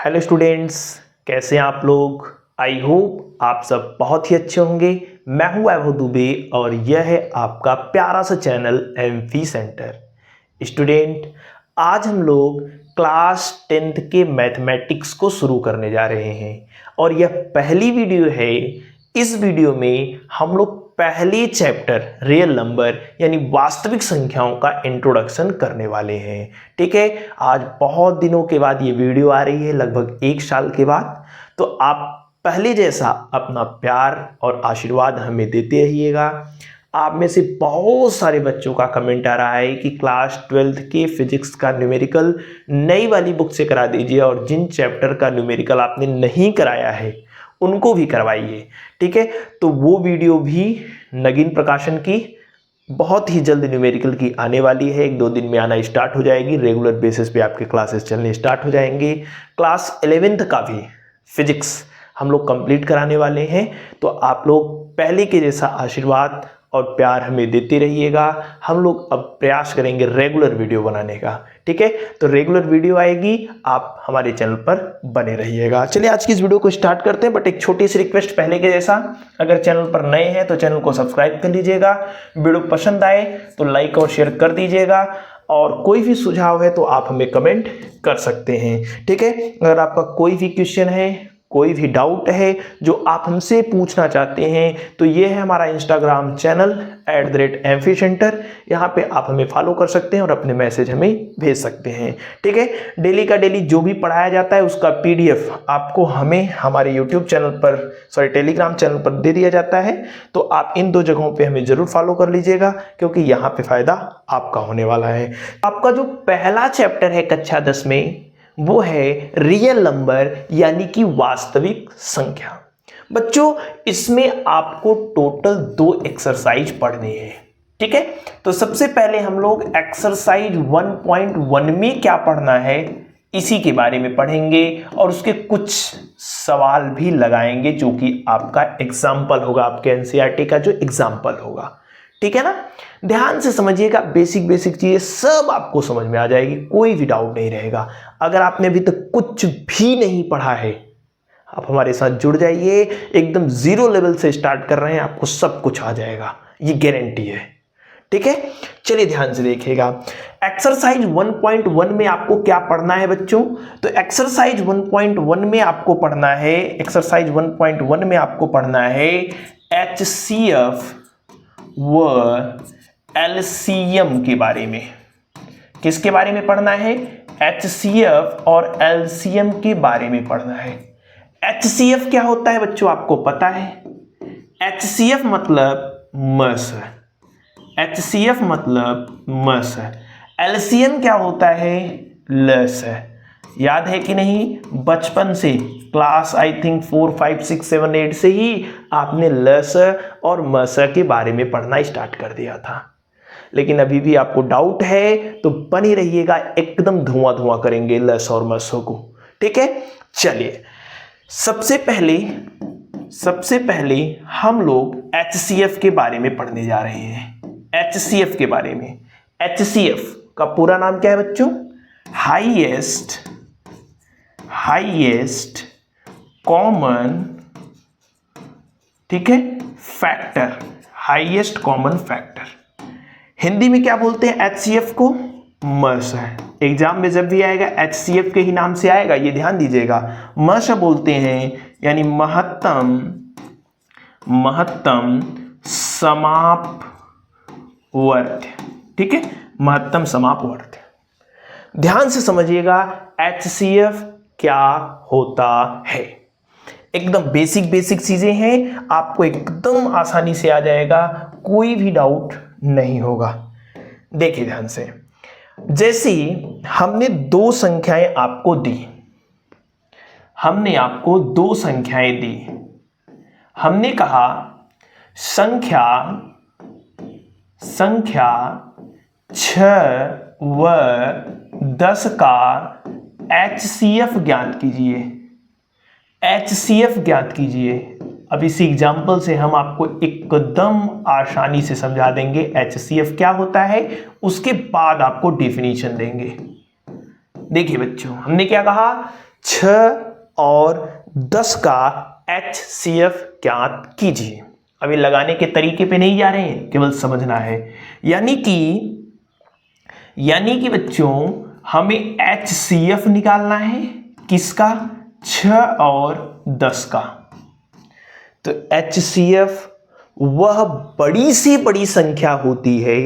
Hello students, कैसे हैं आप लोग। आई होप आप सब बहुत ही अच्छे होंगे। मैं हूं वैभव दुबे और यह है आपका प्यारा सा चैनल एमपी सेंटर। स्टूडेंट, आज हम लोग क्लास 10th के मैथमेटिक्स को शुरू करने जा रहे हैं और यह पहली वीडियो है। इस वीडियो में हम लोग पहले चैप्टर रियल नंबर यानी वास्तविक संख्याओं का इंट्रोडक्शन करने वाले हैं। ठीक है, आज बहुत दिनों के बाद ये वीडियो आ रही है, लगभग 1 साल के बाद। तो आप पहले जैसा अपना प्यार और आशीर्वाद हमें देते रहिएगा। आप में से बहुत सारे बच्चों का कमेंट आ रहा है कि क्लास 12th के फिजिक्स का न्यूमेरिकल नई वाली बुक से करा दीजिए और जिन चैप्टर का न्यूमेरिकल आपने नहीं कराया है उनको भी करवाइए। ठीक है, तो वो वीडियो भी नगीन प्रकाशन की बहुत ही जल्द न्यूमेरिकल की आने वाली है। 1-2 दिन में आना स्टार्ट हो जाएगी। रेगुलर बेसिस पे आपके क्लासेस चलने स्टार्ट हो जाएंगे। क्लास 11th का भी फिजिक्स हम लोग कंप्लीट कराने वाले हैं। तो आप लोग पहले के जैसा आशीर्वाद और प्यार हमें देते रहिएगा। हम लोग अब प्रयास करेंगे रेगुलर वीडियो बनाने का। ठीक है, तो रेगुलर वीडियो आएगी, आप हमारे चैनल पर बने रहिएगा। चलिए आज की इस वीडियो को स्टार्ट करते हैं, बट एक छोटी सी रिक्वेस्ट पहले के जैसा, अगर चैनल पर नए हैं तो चैनल को सब्सक्राइब कर लीजिएगा। वीडियो पसंद आए तो लाइक और शेयर कर दीजिएगा और कोई भी सुझाव है तो आप हमें कमेंट कर सकते हैं। ठीक है, अगर आपका कोई भी क्वेश्चन है, कोई भी डाउट है जो आप हमसे पूछना चाहते हैं तो ये है हमारा इंस्टाग्राम चैनल @mp-center। यहाँ पे आप हमें फॉलो कर सकते हैं और अपने मैसेज हमें भेज सकते हैं। ठीक है, डेली का डेली जो भी पढ़ाया जाता है उसका PDF आपको हमें हमारे यूट्यूब चैनल पर टेलीग्राम चैनल पर दे दिया जाता है। तो आप इन 2 जगहों पे हमें ज़रूर फॉलो कर लीजिएगा क्योंकि यहाँ पे फ़ायदा आपका होने वाला है। आपका जो पहला चैप्टर है कक्षा 10 में वो है रियल नंबर यानी कि वास्तविक संख्या। बच्चों, इसमें आपको टोटल 2 एक्सरसाइज पढ़ने हैं। ठीक है, तो सबसे पहले हम लोग एक्सरसाइज 1.1 में क्या पढ़ना है इसी के बारे में पढ़ेंगे और उसके कुछ सवाल भी लगाएंगे जो कि आपका एग्जाम्पल होगा, आपके NCERT का जो एग्जाम्पल होगा। ठीक है ना, ध्यान से समझिएगा। बेसिक चीजें सब आपको समझ में आ जाएगी, कोई भी डाउट नहीं रहेगा। अगर आपने अभी तक कुछ भी नहीं पढ़ा है, आप हमारे साथ जुड़ जाइए। एकदम 0 लेवल से स्टार्ट कर रहे हैं, आपको सब कुछ आ जाएगा, ये गारंटी है। ठीक है, चलिए ध्यान से देखिएगा। एक्सरसाइज 1.1 में आपको क्या पढ़ना है बच्चों? तो एक्सरसाइज 1.1 में आपको पढ़ना है, एक्सरसाइज 1.1 में आपको पढ़ना है HCF व LCM के बारे में। किसके बारे में पढ़ना है? HCF और LCM के बारे में पढ़ना है। HCF क्या होता है बच्चों, आपको पता है? HCF मतलब मस है, HCF मतलब मस है। LCM क्या होता है? लस है। याद है कि नहीं? बचपन से क्लास आई थिंक 4, 5, 6, 7, 8 से ही आपने लस और मस के बारे में पढ़ना स्टार्ट कर दिया था। लेकिन अभी भी आपको डाउट है तो बने रहिएगा, एकदम धुआं करेंगे लस और मसों को। ठीक है, चलिए सबसे पहले हम लोग HCF के बारे में पढ़ने जा रहे हैं। HCF के बारे में, HCF का पूरा नाम क्या है बच्चों? हाईएस्ट कॉमन, ठीक है, factor, highest common factor. Hindi में क्या बोलते हैं HCF को? मस है। एग्जाम में जब भी आएगा HCF के ही नाम से आएगा, ये ध्यान दीजिएगा। मस बोलते हैं यानी महत्तम समापवर्त। ठीक है, महत्तम समापवर्त। ध्यान से समझिएगा HCF क्या होता है। एकदम बेसिक चीजें हैं, आपको एकदम आसानी से आ जाएगा, कोई भी डाउट नहीं होगा। देखिए ध्यान से, जैसे हमने 2 संख्याएं आपको दी, हमने आपको 2 संख्याएं दी। हमने कहा संख्या 6 व 10 का HCF ज्ञात कीजिए। HCF ज्ञात कीजिए। अब इसी एग्जाम्पल से हम आपको एकदम आसानी से समझा देंगे HCF क्या होता है, उसके बाद आपको डेफिनेशन देंगे। देखिए बच्चों, हमने क्या कहा? 6 और 10 का HCF ज्ञात कीजिए। अभी लगाने के तरीके पे नहीं जा रहे हैं, केवल समझना है। यानी कि बच्चों हमें HCF निकालना है किसका? 6 और 10 का। तो HCF वह बड़ी से बड़ी संख्या होती है,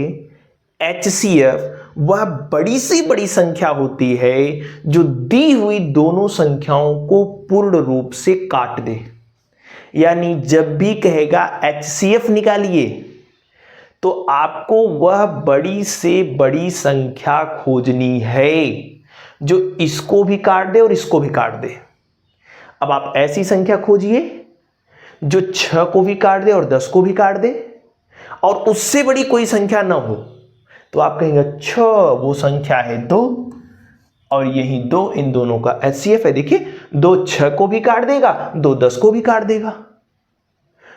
HCF वह बड़ी से बड़ी संख्या होती है जो दी हुई दोनों संख्याओं को पूर्ण रूप से काट दे। यानी जब भी कहेगा HCF निकालिए तो आपको वह बड़ी से बड़ी संख्या खोजनी है जो इसको भी काट दे और इसको भी काट दे। अब आप ऐसी संख्या खोजिए जो 6 को भी काट दे और 10 को भी काट दे और उससे बड़ी कोई संख्या ना हो। तो आप कहेंगे 6 वो संख्या है 2 और यही 2 इन दोनों का HCF है। देखिए 2 6 को भी काट देगा, 2 10 को भी काट देगा,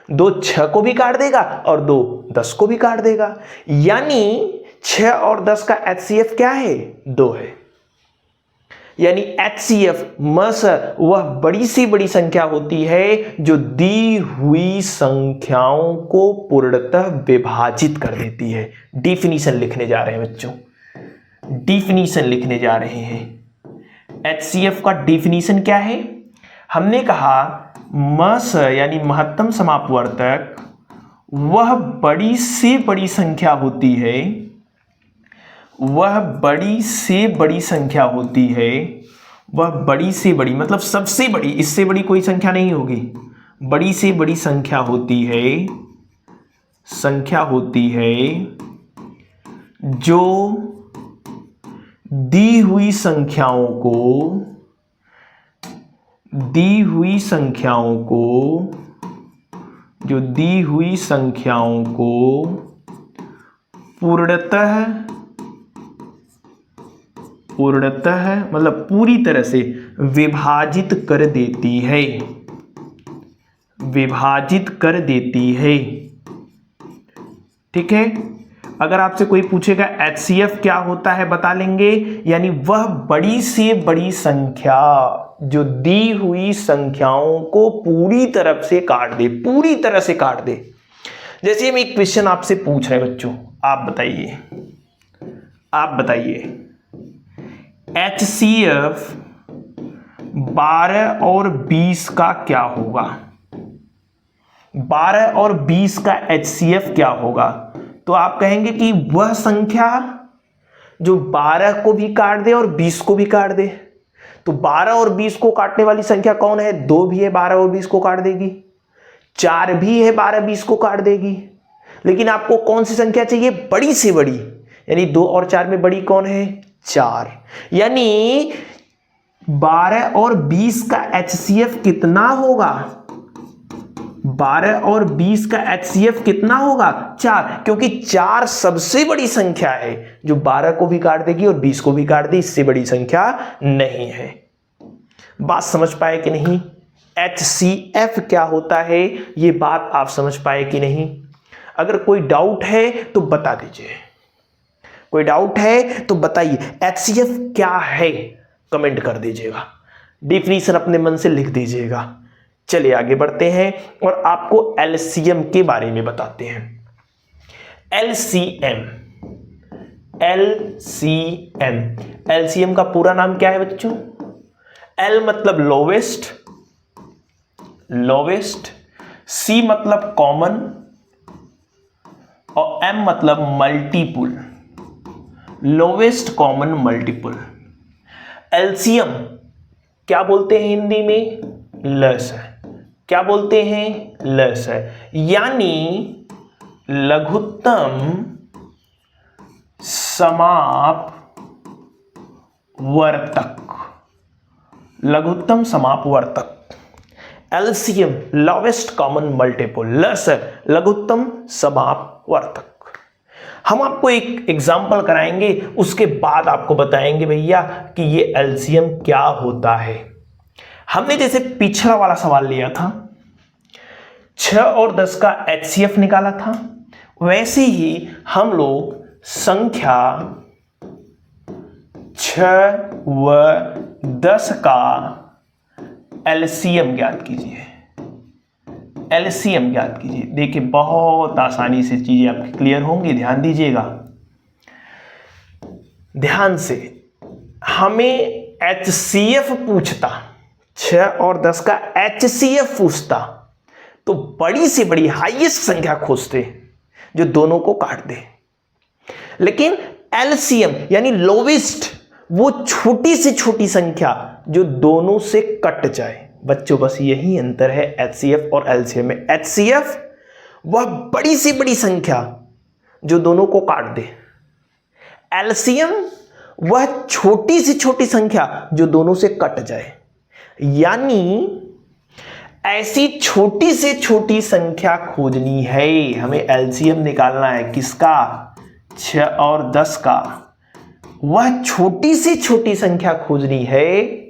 2 6 को भी काट देगा और 2 10 को भी काट देगा। यानी 6 और 10 का HCF क्या है? 2 है। यानी HCF वह बड़ी से बड़ी संख्या होती है जो दी हुई संख्याओं को पूर्णतः विभाजित कर देती है। डिफिनीशन लिखने जा रहे हैं बच्चों, डिफिनीशन लिखने जा रहे हैं। HCF का डिफिनीशन क्या है? हमने कहा यानी महत्तम समापवर्तक वह बड़ी से बड़ी संख्या होती है, वह बड़ी से बड़ी संख्या होती है, वह बड़ी से बड़ी मतलब सबसे बड़ी, इससे बड़ी कोई संख्या नहीं होगी। बड़ी से बड़ी संख्या होती है जो दी हुई संख्याओं को पूर्णतः मतलब पूरी तरह से विभाजित कर देती है। ठीक है। अगर आपसे कोई पूछेगा HCF क्या होता है, बता लेंगे। यानी वह बड़ी से बड़ी संख्या जो दी हुई संख्याओं को पूरी तरह से काट दे। जैसे हम एक क्वेश्चन आपसे पूछ रहे हैं बच्चों, आप बताइए HCF 12 और 20 का क्या होगा? 12 और 20 का HCF क्या होगा? तो आप कहेंगे कि वह संख्या जो 12 को भी काट दे और 20 को भी काट दे। तो 12 और 20 को काटने वाली संख्या कौन है? 2 भी है 12 और 20 को काट देगी, 4 भी है 12 20 को काट देगी। लेकिन आपको कौन सी संख्या चाहिए? बड़ी से बड़ी। यानी 2 और 4 में बड़ी कौन है? 4। यानी 12 और 20 का HCF कितना होगा? 12 और 20 का HCF कितना होगा? 4। क्योंकि 4 सबसे बड़ी संख्या है जो 12 को भी काट देगी और 20 को भी काट देगी, इससे बड़ी संख्या नहीं है। बात समझ पाए कि नहीं? HCF क्या होता है, ये बात आप समझ पाए कि नहीं? अगर कोई डाउट है तो बता दीजिए, कोई डाउट है तो बताइए। HCF क्या है कमेंट कर दीजिएगा, डिफिनीशन अपने मन से लिख दीजिएगा। चलिए आगे बढ़ते हैं और आपको LCM के बारे में बताते हैं। LCM का पूरा नाम क्या है बच्चों? L मतलब लोवेस्ट, C मतलब कॉमन और M मतलब multiple, lowest common multiple. LCM क्या बोलते हैं हिंदी में? लसाअ। क्या बोलते हैं? लसाअ। यानी लघुत्तम समापवर्तक। LCM लोवेस्ट कॉमन मल्टीपल, लसाअ लघुत्तम समापवर्तक। हम आपको एक एग्जाम्पल कराएंगे, उसके बाद आपको बताएंगे भैया कि ये LCM क्या होता है। हमने जैसे पिछला वाला सवाल लिया था, 6 और 10 का HCF निकाला था, वैसे ही हम लोग संख्या 6 व 10 का एलसीएम ज्ञात कीजिए। एलसीएम ज्ञात कीजिए। देखिए बहुत आसानी से चीजें आपकी क्लियर होंगी, ध्यान दीजिएगा ध्यान से। हमें HCF पूछता, 6 और 10 का HCF पूछता तो बड़ी से बड़ी हाईएस्ट संख्या खोजते जो दोनों को काट दे, लेकिन LCM यानी लोवेस्ट, वो छोटी से छोटी संख्या जो दोनों से कट जाए। बच्चों बस यही अंतर है HCF और LCM में। HCF वह बड़ी से बड़ी संख्या जो दोनों को काट दे, LCM वह छोटी से छोटी संख्या जो दोनों से कट जाए। यानी ऐसी छोटी से छोटी संख्या खोजनी है, हमें LCM निकालना है किसका, 6 और 10 का। वह छोटी से छोटी संख्या खोजनी है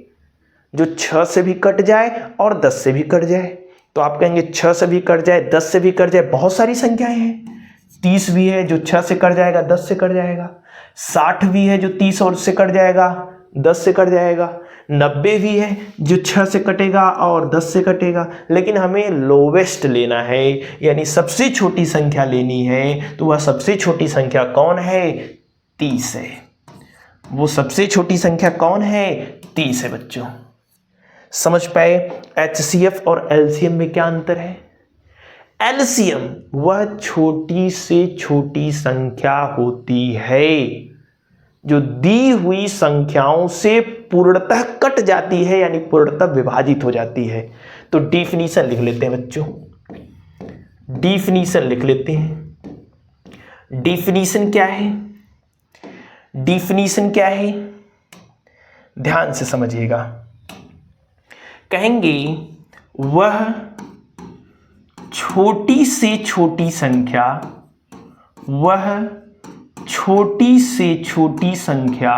जो 6 से भी कट जाए और 10 से भी कट जाए। तो आप कहेंगे 6 से भी कट जाए, 10 से भी कट जाए, बहुत सारी संख्याएं हैं। 30 भी है जो 6 से कट जाएगा, 10 से कट जाएगा। 60 भी है जो 30 और से कट जाएगा, 10 से कट जाएगा। 90 भी है जो 6 से कटेगा और 10 से कटेगा। लेकिन हमें लोवेस्ट लेना है, यानी सबसे छोटी संख्या लेनी है। तो वह सबसे छोटी संख्या कौन है, 30 है। वो सबसे छोटी संख्या कौन है, 30 है। बच्चों समझ पाए HCF और LCM में क्या अंतर है। LCM वह छोटी से छोटी संख्या होती है जो दी हुई संख्याओं से पूर्णतः कट जाती है, यानी पूर्णतः विभाजित हो जाती है। तो डिफिनीशन लिख लेते हैं बच्चों, डिफिनीशन लिख लेते हैं। डिफिनीशन क्या है, डिफिनीशन क्या है, ध्यान से समझिएगा। कहेंगे वह छोटी से छोटी संख्या, वह छोटी से छोटी संख्या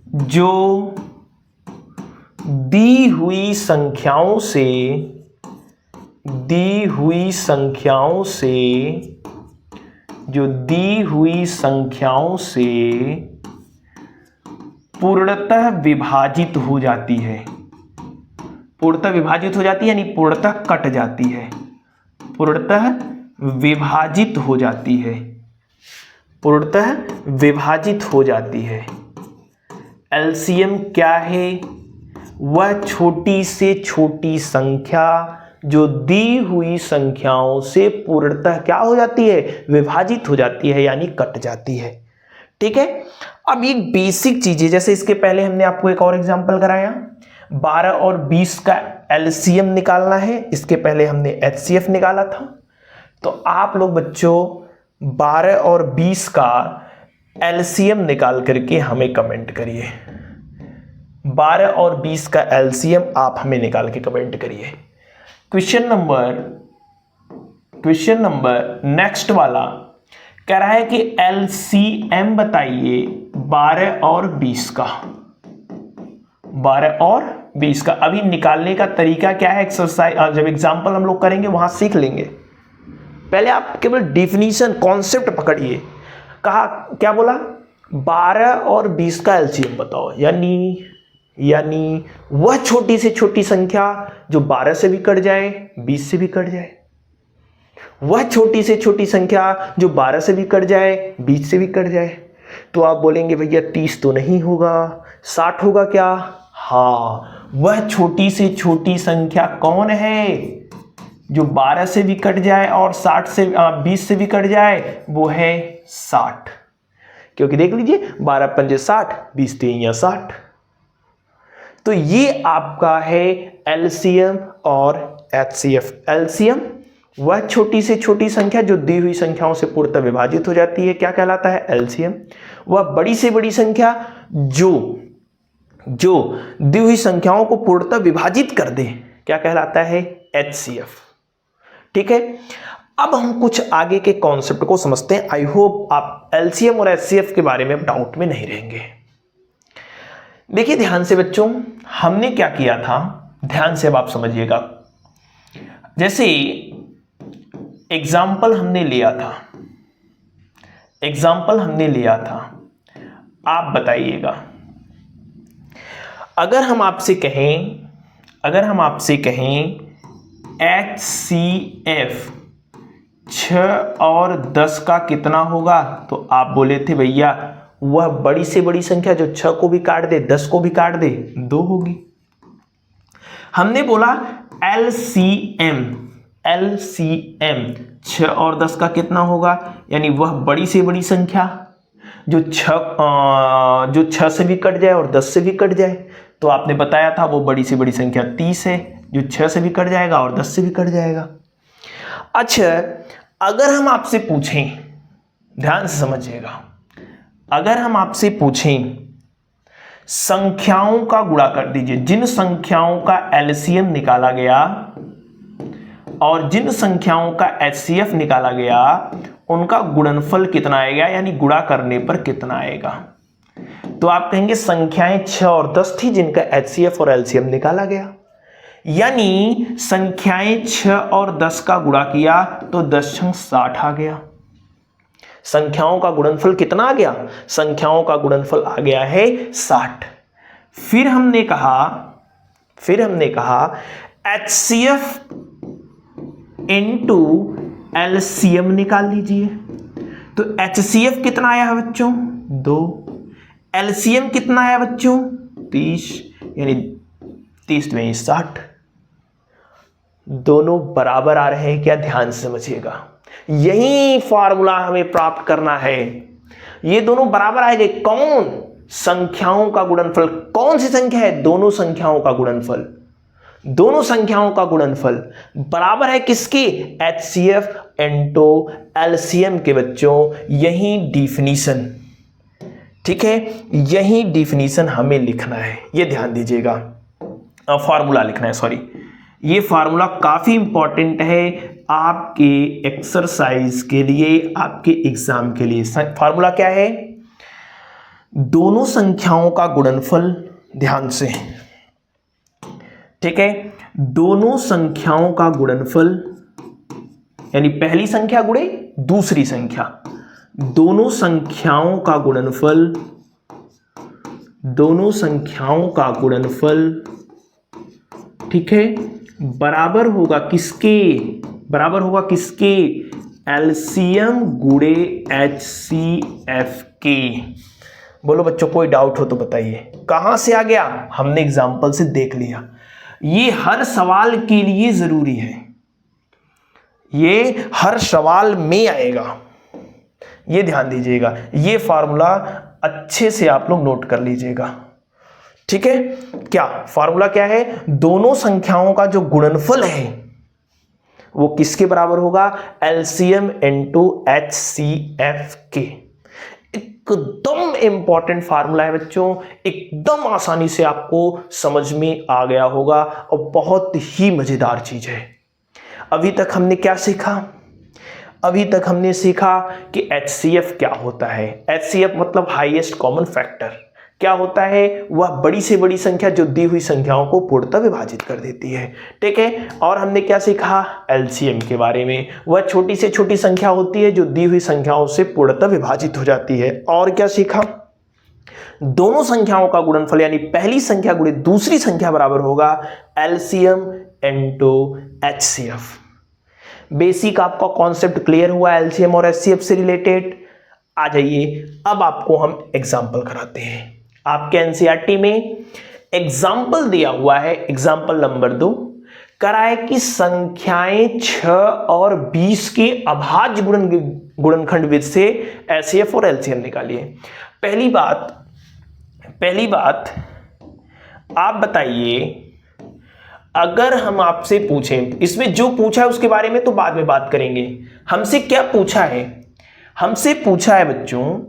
जो दी हुई संख्याओं से, दी हुई संख्याओं से, जो दी हुई संख्याओं से पूर्णतः विभाजित हो जाती है। पूर्णतः विभाजित हो जाती है यानी पूर्णतः कट जाती है, पूर्णतः विभाजित हो जाती है, पूर्णतः विभाजित हो जाती है। LCM क्या है, वह छोटी से छोटी संख्या जो दी हुई संख्याओं से पूर्णतः क्या हो जाती है, विभाजित हो जाती है, यानी कट जाती है। ठीक है। अब ये बेसिक चीजें, जैसे इसके पहले हमने आपको एक और एग्जांपल कराया, 12 और 20 का LCM निकालना है। इसके पहले हमने HCF निकाला था। तो आप लोग बच्चों 12 और 20 का LCM निकाल करके हमें कमेंट करिए। 12 और 20 का LCM आप हमें निकाल के कमेंट करिए। क्वेश्चन नंबर नेक्स्ट वाला कह रहा है कि LCM बताइए 12 और 20 का। 12 और 20 का अभी निकालने का तरीका क्या है, एक्सरसाइज जब एग्जांपल हम लोग करेंगे वहां सीख लेंगे। पहले आप केवल डिफिनीशन कॉन्सेप्ट पकड़िए। कहा क्या बोला, 12 और 20 का LCM बताओ, यानी वह छोटी से छोटी संख्या जो 12 से भी कट जाए, 20 से भी कट जाए। वह छोटी से छोटी संख्या जो 12 से भी कट जाए, 20 से भी कट जाए। तो आप बोलेंगे भैया 30 तो नहीं होगा, 60 होगा क्या? हाँ, वह छोटी से छोटी संख्या कौन है जो 12 से भी कट जाए और 20 से भी कट जाए, वो है 60। क्योंकि देख लीजिए 12 पंजे 60, 20 3 60। तो ये आपका है LCM और HCF। LCM वह छोटी से छोटी संख्या जो दी हुई संख्याओं से पूर्णतः विभाजित हो जाती है, क्या कहलाता है? LCM। वह बड़ी से बड़ी संख्या जो दी हुई संख्याओं को पूर्णतः विभाजित कर दे, क्या कहलाता है? HCF। ठीक है। अब हम कुछ आगे के कॉन्सेप्ट को समझते हैं। आई होप आप LCM और HCF के बारे में डाउट में नहीं रहेंगे। देखिए ध्यान से बच्चों, हमने क्या किया था, ध्यान से अब आप समझिएगा। जैसे एग्जाम्पल हमने लिया था, आप बताइएगा। अगर हम आपसे कहें अगर हम आपसे कहें HCF 6 और 10 का कितना होगा, तो आप बोले थे भैया वह बड़ी से बड़ी संख्या जो 6 को भी काट दे 10 को भी काट दे 2 होगी। हमने बोला LCM 6 और 10 का कितना होगा, यानी वह बड़ी से बड़ी संख्या जो 6 से भी कट जाए और 10 से भी कट जाए। तो आपने बताया था वो बड़ी से बड़ी संख्या 30 है, जो 6 से भी कट जाएगा और 10 से भी कट जाएगा। अच्छा, अगर हम आपसे पूछें, ध्यान से समझिएगा, अगर हम आपसे पूछें संख्याओं का गुणा कर दीजिए, जिन संख्याओं का एलसीएम निकाला गया और जिन संख्याओं का एचसीएफ निकाला गया उनका गुणनफल कितना आएगा, यानी गुणा करने पर कितना आएगा। तो आप कहेंगे संख्याएं 6 और 10 थी जिनका एचसीएफ और एलसीएम निकाला गया, यानी संख्याएं 6 और 10 का गुणा किया तो 10 छंग 60 आ गया। संख्याओं का गुणनफल कितना आ गया, संख्याओं का गुणनफल आ गया है 60। फिर हमने कहा HCF इंटू LCM निकाल लीजिए। तो HCF कितना आया है बच्चों 2, LCM कितना आया बच्चों 30, यानी 30 में 60, दोनों बराबर आ रहे हैं क्या, ध्यान से समझिएगा। यही फॉर्मूला हमें प्राप्त करना है, ये दोनों बराबर आएंगे। कौन, संख्याओं का गुणनफल। कौन सी संख्या है, दोनों संख्याओं का गुणनफल। दोनों संख्याओं का गुणनफल बराबर है किसके, HCF इंटू LCM के बच्चों। यही डिफिनीशन, ठीक है, यही डिफिनीशन हमें लिखना है, ये ध्यान दीजिएगा। फॉर्मूला लिखना है, सॉरी, ये फार्मूला काफी इंपॉर्टेंट है आपके एक्सरसाइज के लिए, आपके एग्जाम के लिए। फार्मूला क्या है, दोनों संख्याओं का गुणनफल, ध्यान से, ठीक है, दोनों संख्याओं का गुणनफल, यानी पहली संख्या गुणे दूसरी संख्या, दोनों संख्याओं का गुणनफल, दोनों संख्याओं का गुणनफल, ठीक है, बराबर होगा किसके, बराबर होगा किसके, एलसीएम गुणे HCF के। बोलो बच्चों कोई डाउट हो तो बताइए। कहां से आ गया, हमने एग्जाम्पल से देख लिया। ये हर सवाल के लिए जरूरी है, ये हर सवाल में आएगा, ये ध्यान दीजिएगा। ये फार्मूला अच्छे से आप लोग नोट कर लीजिएगा, ठीक है। क्या फार्मूला क्या है, दोनों संख्याओं का जो गुणनफल है वो किसके बराबर होगा, LCM इंटू HCF के। एकदम इंपॉर्टेंट फार्मूला है बच्चों, एकदम आसानी से आपको समझ में आ गया होगा और बहुत ही मजेदार चीज है। अभी तक हमने क्या सीखा, अभी तक हमने सीखा कि HCF क्या होता है। HCF मतलब हाईएस्ट कॉमन फैक्टर। क्या होता है, वह बड़ी से बड़ी संख्या जो दी हुई संख्याओं को पूर्णतः विभाजित कर देती है, ठीक है। और हमने क्या सीखा, LCM के बारे में, वह छोटी से छोटी संख्या होती है जो दी हुई संख्याओं से पूर्णतः विभाजित हो जाती है। और क्या सीखा, दोनों संख्याओं का गुणनफल, यानी पहली संख्या गुणे दूसरी संख्या बराबर होगा LCM इंटू HCF। बेसिक आपका कॉन्सेप्ट क्लियर हुआ LCM और HCF से रिलेटेड। आ जाइए, अब आपको हम एग्जाम्पल कराते हैं। आपके एनसीईआरटी में एग्जाम्पल दिया हुआ है, एग्जाम्पल नंबर 2, कराए कि संख्याएं 6 और 20 के अभाज्य गुणनखंड विधि से HCF और LCM निकालिए। पहली बात आप बताइए, अगर हम आपसे पूछें, इसमें जो पूछा है उसके बारे में तो बाद में बात करेंगे। हमसे क्या पूछा है, हमसे पूछा है बच्चों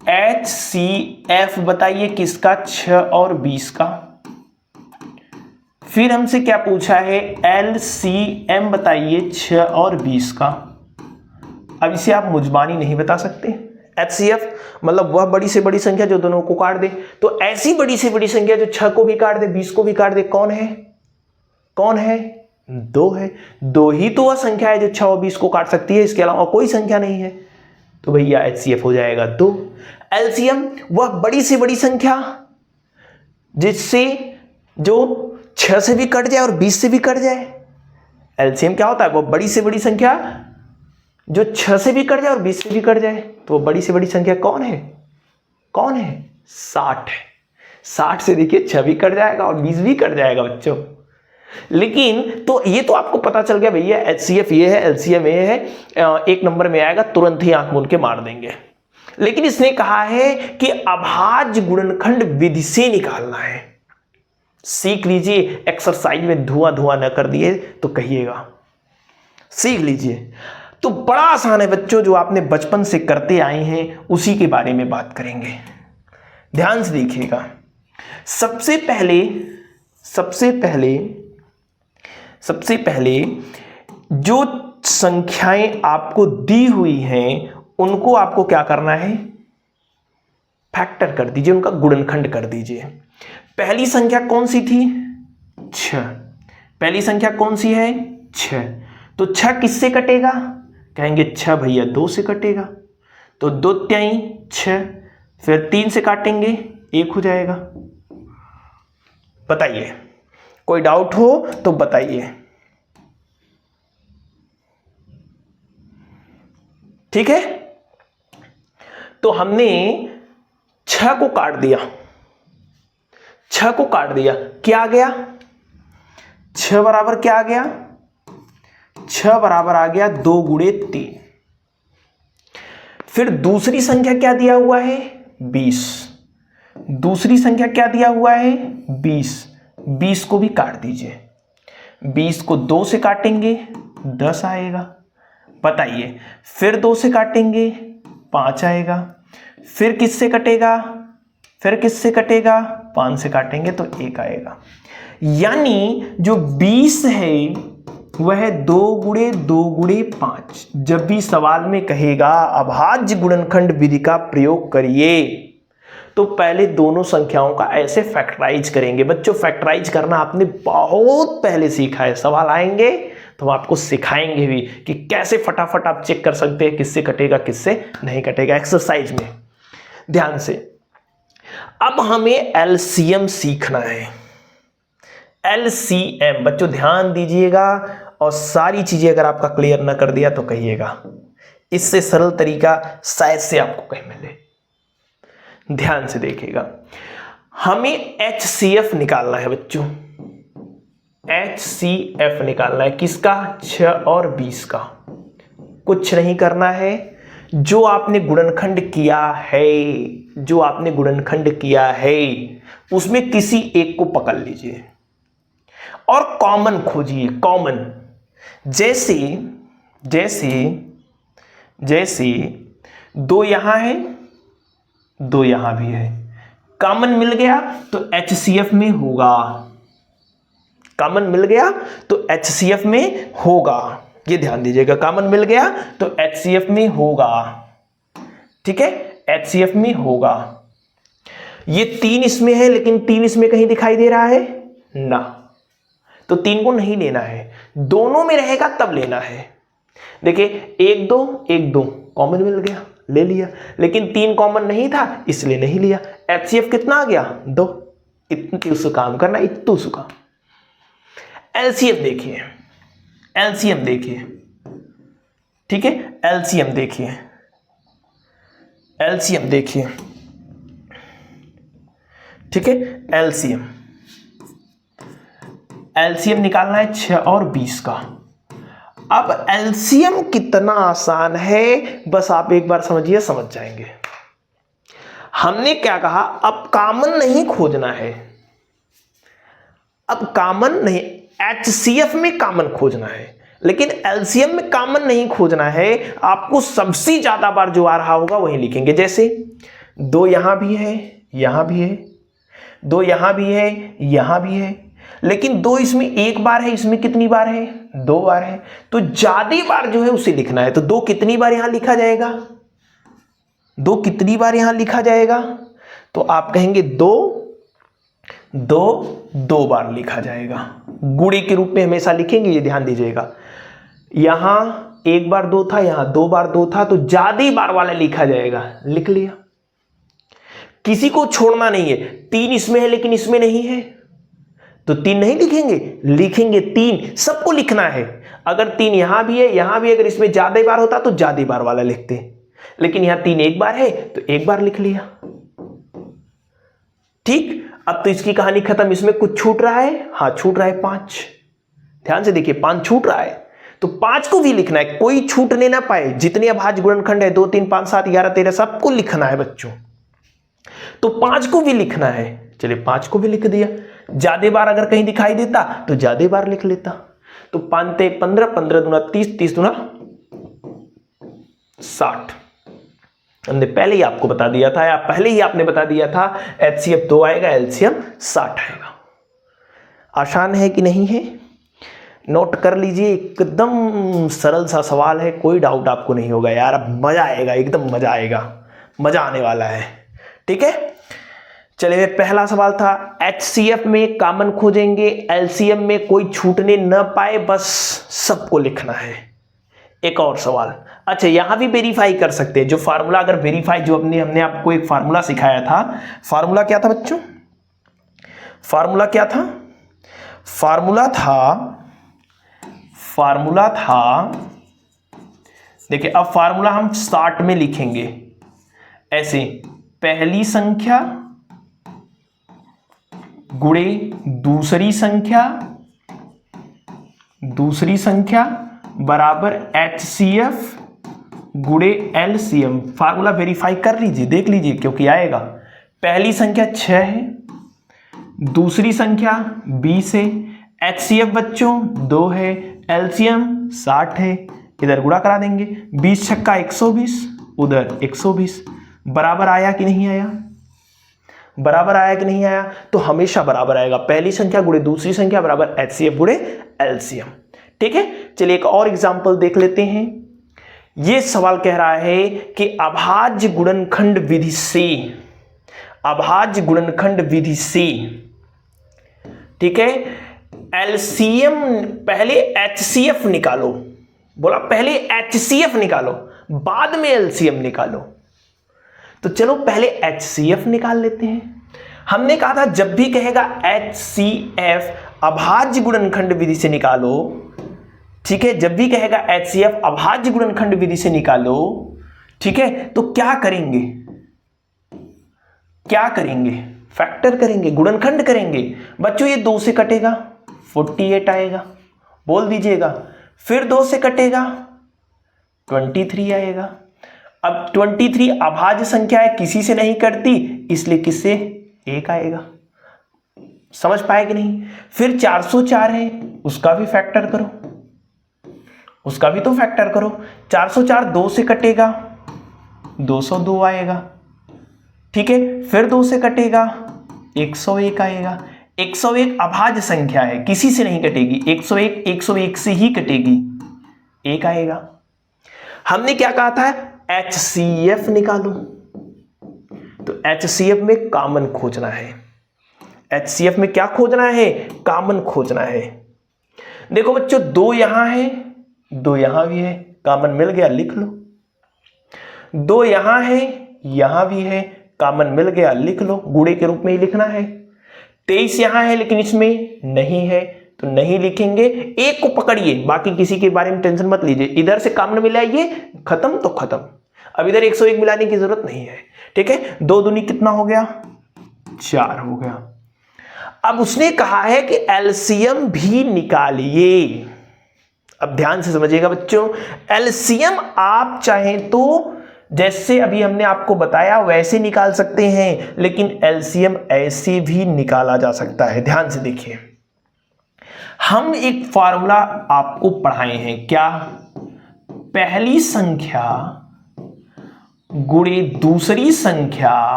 HCF बताइए किसका, 6 और 20 का। फिर हमसे क्या पूछा है, LCM बताइए 6 और 20 का। अब इसे आप मुजबानी नहीं बता सकते। HCF मतलब वह बड़ी से बड़ी संख्या जो दोनों को काट दे, तो ऐसी बड़ी से बड़ी संख्या जो 6 को भी काट दे 20 को भी काट दे, कौन है, कौन है, 2 है। 2 ही तो वह संख्या है जो 6 और 20 को काट सकती है, इसके अलावा कोई संख्या नहीं है। तो भैया HCF हो जाएगा 2। LCM वह बड़ी से बड़ी संख्या जिससे जो 6 से भी कट जाए और 20 से भी कट जाए। एलसीएम क्या होता है? वो बड़ी से बड़ी संख्या जो 6 से भी कट जाए और 20 से भी कट जाए। तो वो बड़ी से बड़ी संख्या कौन है? कौन है? 60 है। 60 से देखिए 6 भी कट जाएगा और 20 भी कट जाएगा बच्चों। लेकिन तो ये तो आपको पता चल गया भैया एचसीएफ ये है, एलसीएम ये है, एक नंबर में आएगा, तुरंत ही आंख मूंद के मार देंगे। लेकिन इसने कहा है कि अभाज्य गुणनखंड विधि से निकालना है। सीख लीजिए, एक्सरसाइज में धुआं धुआं न कर दिए तो कहिएगा, सीख लीजिए। तो बड़ा आसान है बच्चों, जो आपने बचपन से करते आए हैं उसी के बारे में बात करेंगे। ध्यान से देखिएगा। सबसे पहले जो संख्याएं आपको दी हुई हैं उनको आपको क्या करना है? फैक्टर कर दीजिए, उनका गुणनखंड कर दीजिए। पहली संख्या कौन सी थी? 6। पहली संख्या कौन सी है? 6। तो 6 किससे कटेगा? कहेंगे 6 भैया 2 से कटेगा, तो 2 त्याई 6, फिर 3 से काटेंगे 1 हो जाएगा। बताइए, कोई डाउट हो तो बताइए। ठीक है, तो हमने 6 को काट दिया, 6 को काट दिया, क्या आ गया? 6 बराबर क्या आ गया? 6 बराबर आ गया 2 गुणे 3। फिर दूसरी संख्या क्या दिया हुआ है? 20। दूसरी संख्या क्या दिया हुआ है? 20। 20 को भी काट दीजिए, 20 को 2 से काटेंगे 10 आएगा। बताइए, फिर 2 से काटेंगे 5 आएगा, फिर किससे कटेगा? फिर किससे कटेगा? 5 से काटेंगे तो 1 आएगा। यानी जो 20 है वह 2 गुणे 2 गुणे 5। जब भी सवाल में कहेगा अभाज्य गुणनखंड विधि का प्रयोग करिए तो पहले दोनों संख्याओं का ऐसे फैक्टराइज करेंगे। बच्चों, फैक्टराइज करना आपने बहुत पहले सीखा है, सवाल आएंगे तो हम आपको सिखाएंगे भी कि कैसे फटाफट आप चेक कर सकते हैं किससे कटेगा किससे नहीं कटेगा, एक्सरसाइज में। ध्यान से, अब हमें एलसीएम सीखना है। एलसीएम बच्चों ध्यान दीजिएगा, और सारी चीजें अगर आपका क्लियर ना कर दिया तो कहिएगा, इससे सरल तरीका शायद से आपको कहीं मिले। ध्यान से देखिएगा, हमें HCF निकालना है बच्चों। HCF निकालना है किसका? 6 और 20 का। कुछ नहीं करना है, जो आपने गुणनखंड किया है, जो आपने गुणनखंड किया है उसमें किसी एक को पकड़ लीजिए और कॉमन खोजिए। कॉमन जैसे जैसे जैसे 2 यहां है, 2 यहां भी है, कॉमन मिल गया तो HCF में होगा। कॉमन मिल गया तो HCF में होगा, ये ध्यान दीजिएगा। कॉमन मिल गया तो HCF में होगा। ठीक है, HCF में होगा। ये 3 इसमें है, लेकिन 3 इसमें कहीं दिखाई दे रहा है ना, तो 3 को नहीं लेना है, दोनों में रहेगा तब लेना है। देखिए 1 2 1 2 कॉमन मिल गया, ले लिया, लेकिन 3 कॉमन नहीं था इसलिए नहीं लिया। HCF कितना आ गया? 2। इतनी से काम करना, इतू सुखा। एलसीएम देखिए, एलसीएम देखिए, ठीक है, एलसीएम देखिए, एलसीएम देखिए, ठीक है, एलसीएम एलसीएम निकालना है 6 और 20 का। अब एलसीएम कितना आसान है, बस आप एक बार समझिए, समझ जाएंगे। हमने क्या कहा? अब कॉमन नहीं खोजना है, अब कॉमन नहीं, HCF में कॉमन खोजना है, लेकिन एलसीएम में कॉमन नहीं खोजना है। आपको सबसे ज्यादा बार जो आ रहा होगा वही लिखेंगे। जैसे 2 यहां भी है, यहां भी है, 2 यहां भी है, यहां भी है, लेकिन 2 इसमें 1 बार है, इसमें कितनी बार है? 2 बार है। तो ज्यादा बार जो है उसे लिखना है। तो 2 कितनी बार यहां लिखा जाएगा? 2 कितनी बार यहां लिखा जाएगा? तो आप कहेंगे 2 2 बार लिखा जाएगा। गुणे के रूप में हमेशा लिखेंगे, ये ध्यान दीजिएगा। यहां 1 बार 2 था, यहां 2 बार 2 था, तो ज्यादा बार वाला लिखा जाएगा। लिख लिया, किसी को छोड़ना नहीं है। 3 इसमें है लेकिन इसमें नहीं है, तो 3 नहीं लिखेंगे, लिखेंगे 3, सबको लिखना है। अगर 3 यहां भी है, यहां भी, अगर इसमें ज्यादा बार होता तो ज्यादा बार वाला लिखते, लेकिन यहां 3 एक बार है तो एक बार लिख लिया। ठीक, अब तो इसकी कहानी खत्म। इसमें कुछ छूट रहा है, हाँ छूट रहा है 5। ध्यान से देखिए 5 छूट रहा है, तो 5 को भी लिखना है, कोई छूटने ना पाए। जितने अभाज्य गुणनखंड है 2 3 5 7 11 13 सबको लिखना है बच्चों, तो 5 को भी लिखना है। चलिए 5 को भी लिख दिया। ज्यादा बार अगर कहीं दिखाई देता तो ज्यादा बार लिख लेता। तो 5 ते 15, 15 दूना 30, 30 दूना 60। हमने पहले ही आपको बता दिया था, या पहले ही आपने बता दिया था, HCF 2 आएगा, LCM 60 आएगा। आसान है कि नहीं है? नोट कर लीजिए, एकदम सरल सा सवाल है, कोई डाउट आपको नहीं होगा यार। अब मजा आएगा, एकदम मजा आएगा, मजा आने वाला है। ठीक है, चलिए पहला सवाल था HCF में कॉमन खोजेंगे, LCM में कोई छूटने न पाए, बस सबको लिखना है। एक और सवाल, अच्छा यहां भी वेरीफाई कर सकते हैं। जो फार्मूला अगर वेरीफाई, जो हमने आपको एक फार्मूला सिखाया था, फार्मूला क्या था बच्चों? फार्मूला क्या था? फार्मूला था देखिए, अब फार्मूला हम स्टार्ट में लिखेंगे ऐसे, पहली संख्या गुणे दूसरी संख्या बराबर HCF गुणे LCM। फार्मूला वेरीफाई कर लीजिए, देख लीजिए, क्योंकि आएगा। पहली संख्या 6 है, दूसरी संख्या 20 है, HCF बच्चों 2 है, LCM 60 है। इधर गुणा करा देंगे, 20 छक्का 120, उधर 120। बराबर आया कि नहीं आया? बराबर आया कि नहीं आया? तो हमेशा बराबर आएगा, पहली संख्या गुणे दूसरी संख्या बराबर HCF गुणे LCM। ठीक है, चलिए एक और एग्जांपल देख लेते हैं। यह सवाल कह रहा है कि अभाज्य गुणनखंड विधि से, ठीक है, LCM पहले HCF निकालो, बोला पहले HCF निकालो बाद में LCM निकालो। तो चलो पहले HCF निकाल लेते हैं। हमने कहा था जब भी कहेगा HCF अभाज्य गुणनखंड विधि से निकालो, ठीक है, जब भी कहेगा HCF अभाज्य गुणनखंड विधि से निकालो, ठीक है, तो क्या करेंगे? फैक्टर करेंगे, गुणनखंड करेंगे। बच्चों ये 2 से कटेगा 48 आएगा, बोल दीजिएगा। फिर 2 से कटेगा 23 आएगा। अब 23 अभाज्य संख्या है, किसी से नहीं कटती, इसलिए किससे? 1 आएगा। समझ पाए कि नहीं? फिर 404 है, उसका भी फैक्टर करो, उसका भी तो फैक्टर करो। 404 2 से कटेगा 202 आएगा, ठीक है। फिर 2 से कटेगा 101 आएगा। 101 अभाज्य संख्या है, किसी से नहीं कटेगी, 101 से ही कटेगी, 1 आएगा। हमने क्या कहा था? HCF निकालो, तो HCF में कॉमन खोजना है। HCF में क्या खोजना है? कॉमन खोजना है। देखो बच्चों 2 यहां है, 2 यहां भी है, कॉमन मिल गया, लिख लो। 2 यहां है, यहां भी है, कॉमन मिल गया, लिख लो, गुणे के रूप में ही लिखना है। 23 यहां है लेकिन इसमें नहीं है तो नहीं लिखेंगे। 1 को पकड़िए, बाकी किसी के बारे में टेंशन मत लीजिए। इधर से कॉमन मिलाइए, खत्म तो खत्म। अब इधर 101 मिलाने की जरूरत नहीं है, ठीक है। 2 दूनी कितना हो गया? 4 हो गया। अब उसने कहा है कि एलसीएम भी निकालिए। अब ध्यान से समझिएगा बच्चों, एलसीएम आप चाहें तो जैसे अभी हमने आपको बताया वैसे निकाल सकते हैं, लेकिन एलसीएम ऐसे भी निकाला जा सकता है। ध्यान से देखिए, हम एक फॉर्मूला आपको पढ़ाए हैं, क्या? पहली संख्या गुणे दूसरी संख्या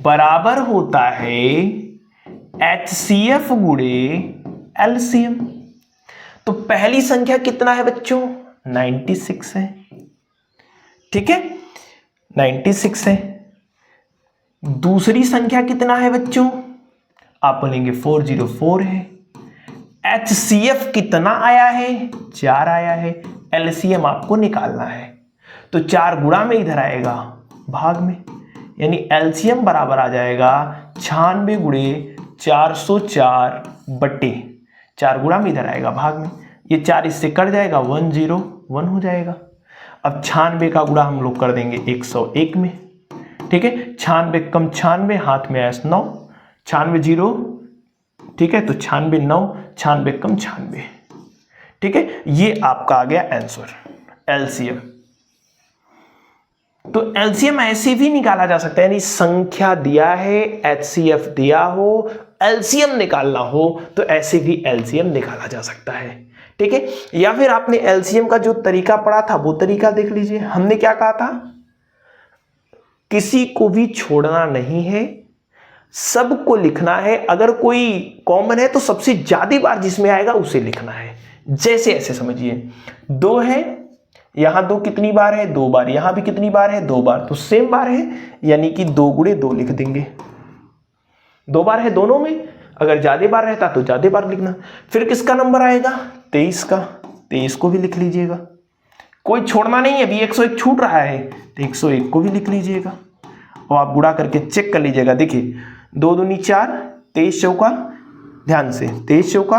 बराबर होता है HCF गुणे एलसीएम। तो पहली संख्या कितना है बच्चों? 96 है, ठीक है, 96 है। दूसरी संख्या कितना है बच्चों? आप बोलेंगे 404 है। HCF कितना आया है? 4 आया है। एलसीएम आपको निकालना है, तो 4 गुणा में इधर आएगा भाग में, यानी एलसीएम बराबर आ जाएगा 96 गुणे 404 बटे 4 गुणा में इधर आएगा भाग में, ये 4 इससे कट जाएगा, 101 हो जाएगा। अब 96 का गुणा हम लोग कर देंगे 101 में, ठीक है। 96 कम 96, हाथ में आया 9, 96 0, ठीक है। तो 96 9, 96 कम 96, ठीक है। ये आपका आ गया आंसर एलसीएम। तो एलसीएम ऐसे भी निकाला जा सकता है, यानी संख्या दिया है, एचसीएफ दिया हो, एलसीएम निकालना हो तो ऐसे भी एलसीएम निकाला जा सकता है, ठीक है। या फिर आपने एलसीएम का जो तरीका पढ़ा था वो तरीका देख लीजिए। हमने क्या कहा था, किसी को भी छोड़ना नहीं है, सबको लिखना है। अगर कोई कॉमन है तो सबसे ज्यादा बार जिसमें आएगा उसे लिखना है। जैसे ऐसे समझिए, 2 है, यहां 2 कितनी बार है, 2 बार, यहां भी कितनी बार है, 2 बार, तो सेम बार है, यानी कि 2 गुणे 2 लिख देंगे। 2 बार है दोनों में, अगर ज्यादा बार रहता तो ज्यादा बार लिखना। फिर किसका नंबर आएगा, 23 का, 23 को भी लिख लीजिएगा। कोई छोड़ना नहीं है, अभी 101 छूट रहा है तो 101 को भी लिख लीजिएगा और आप गुणा करके चेक कर लीजिएगा। देखिए 2 दूनी 4, 23 चौका, ध्यान से 23 चौका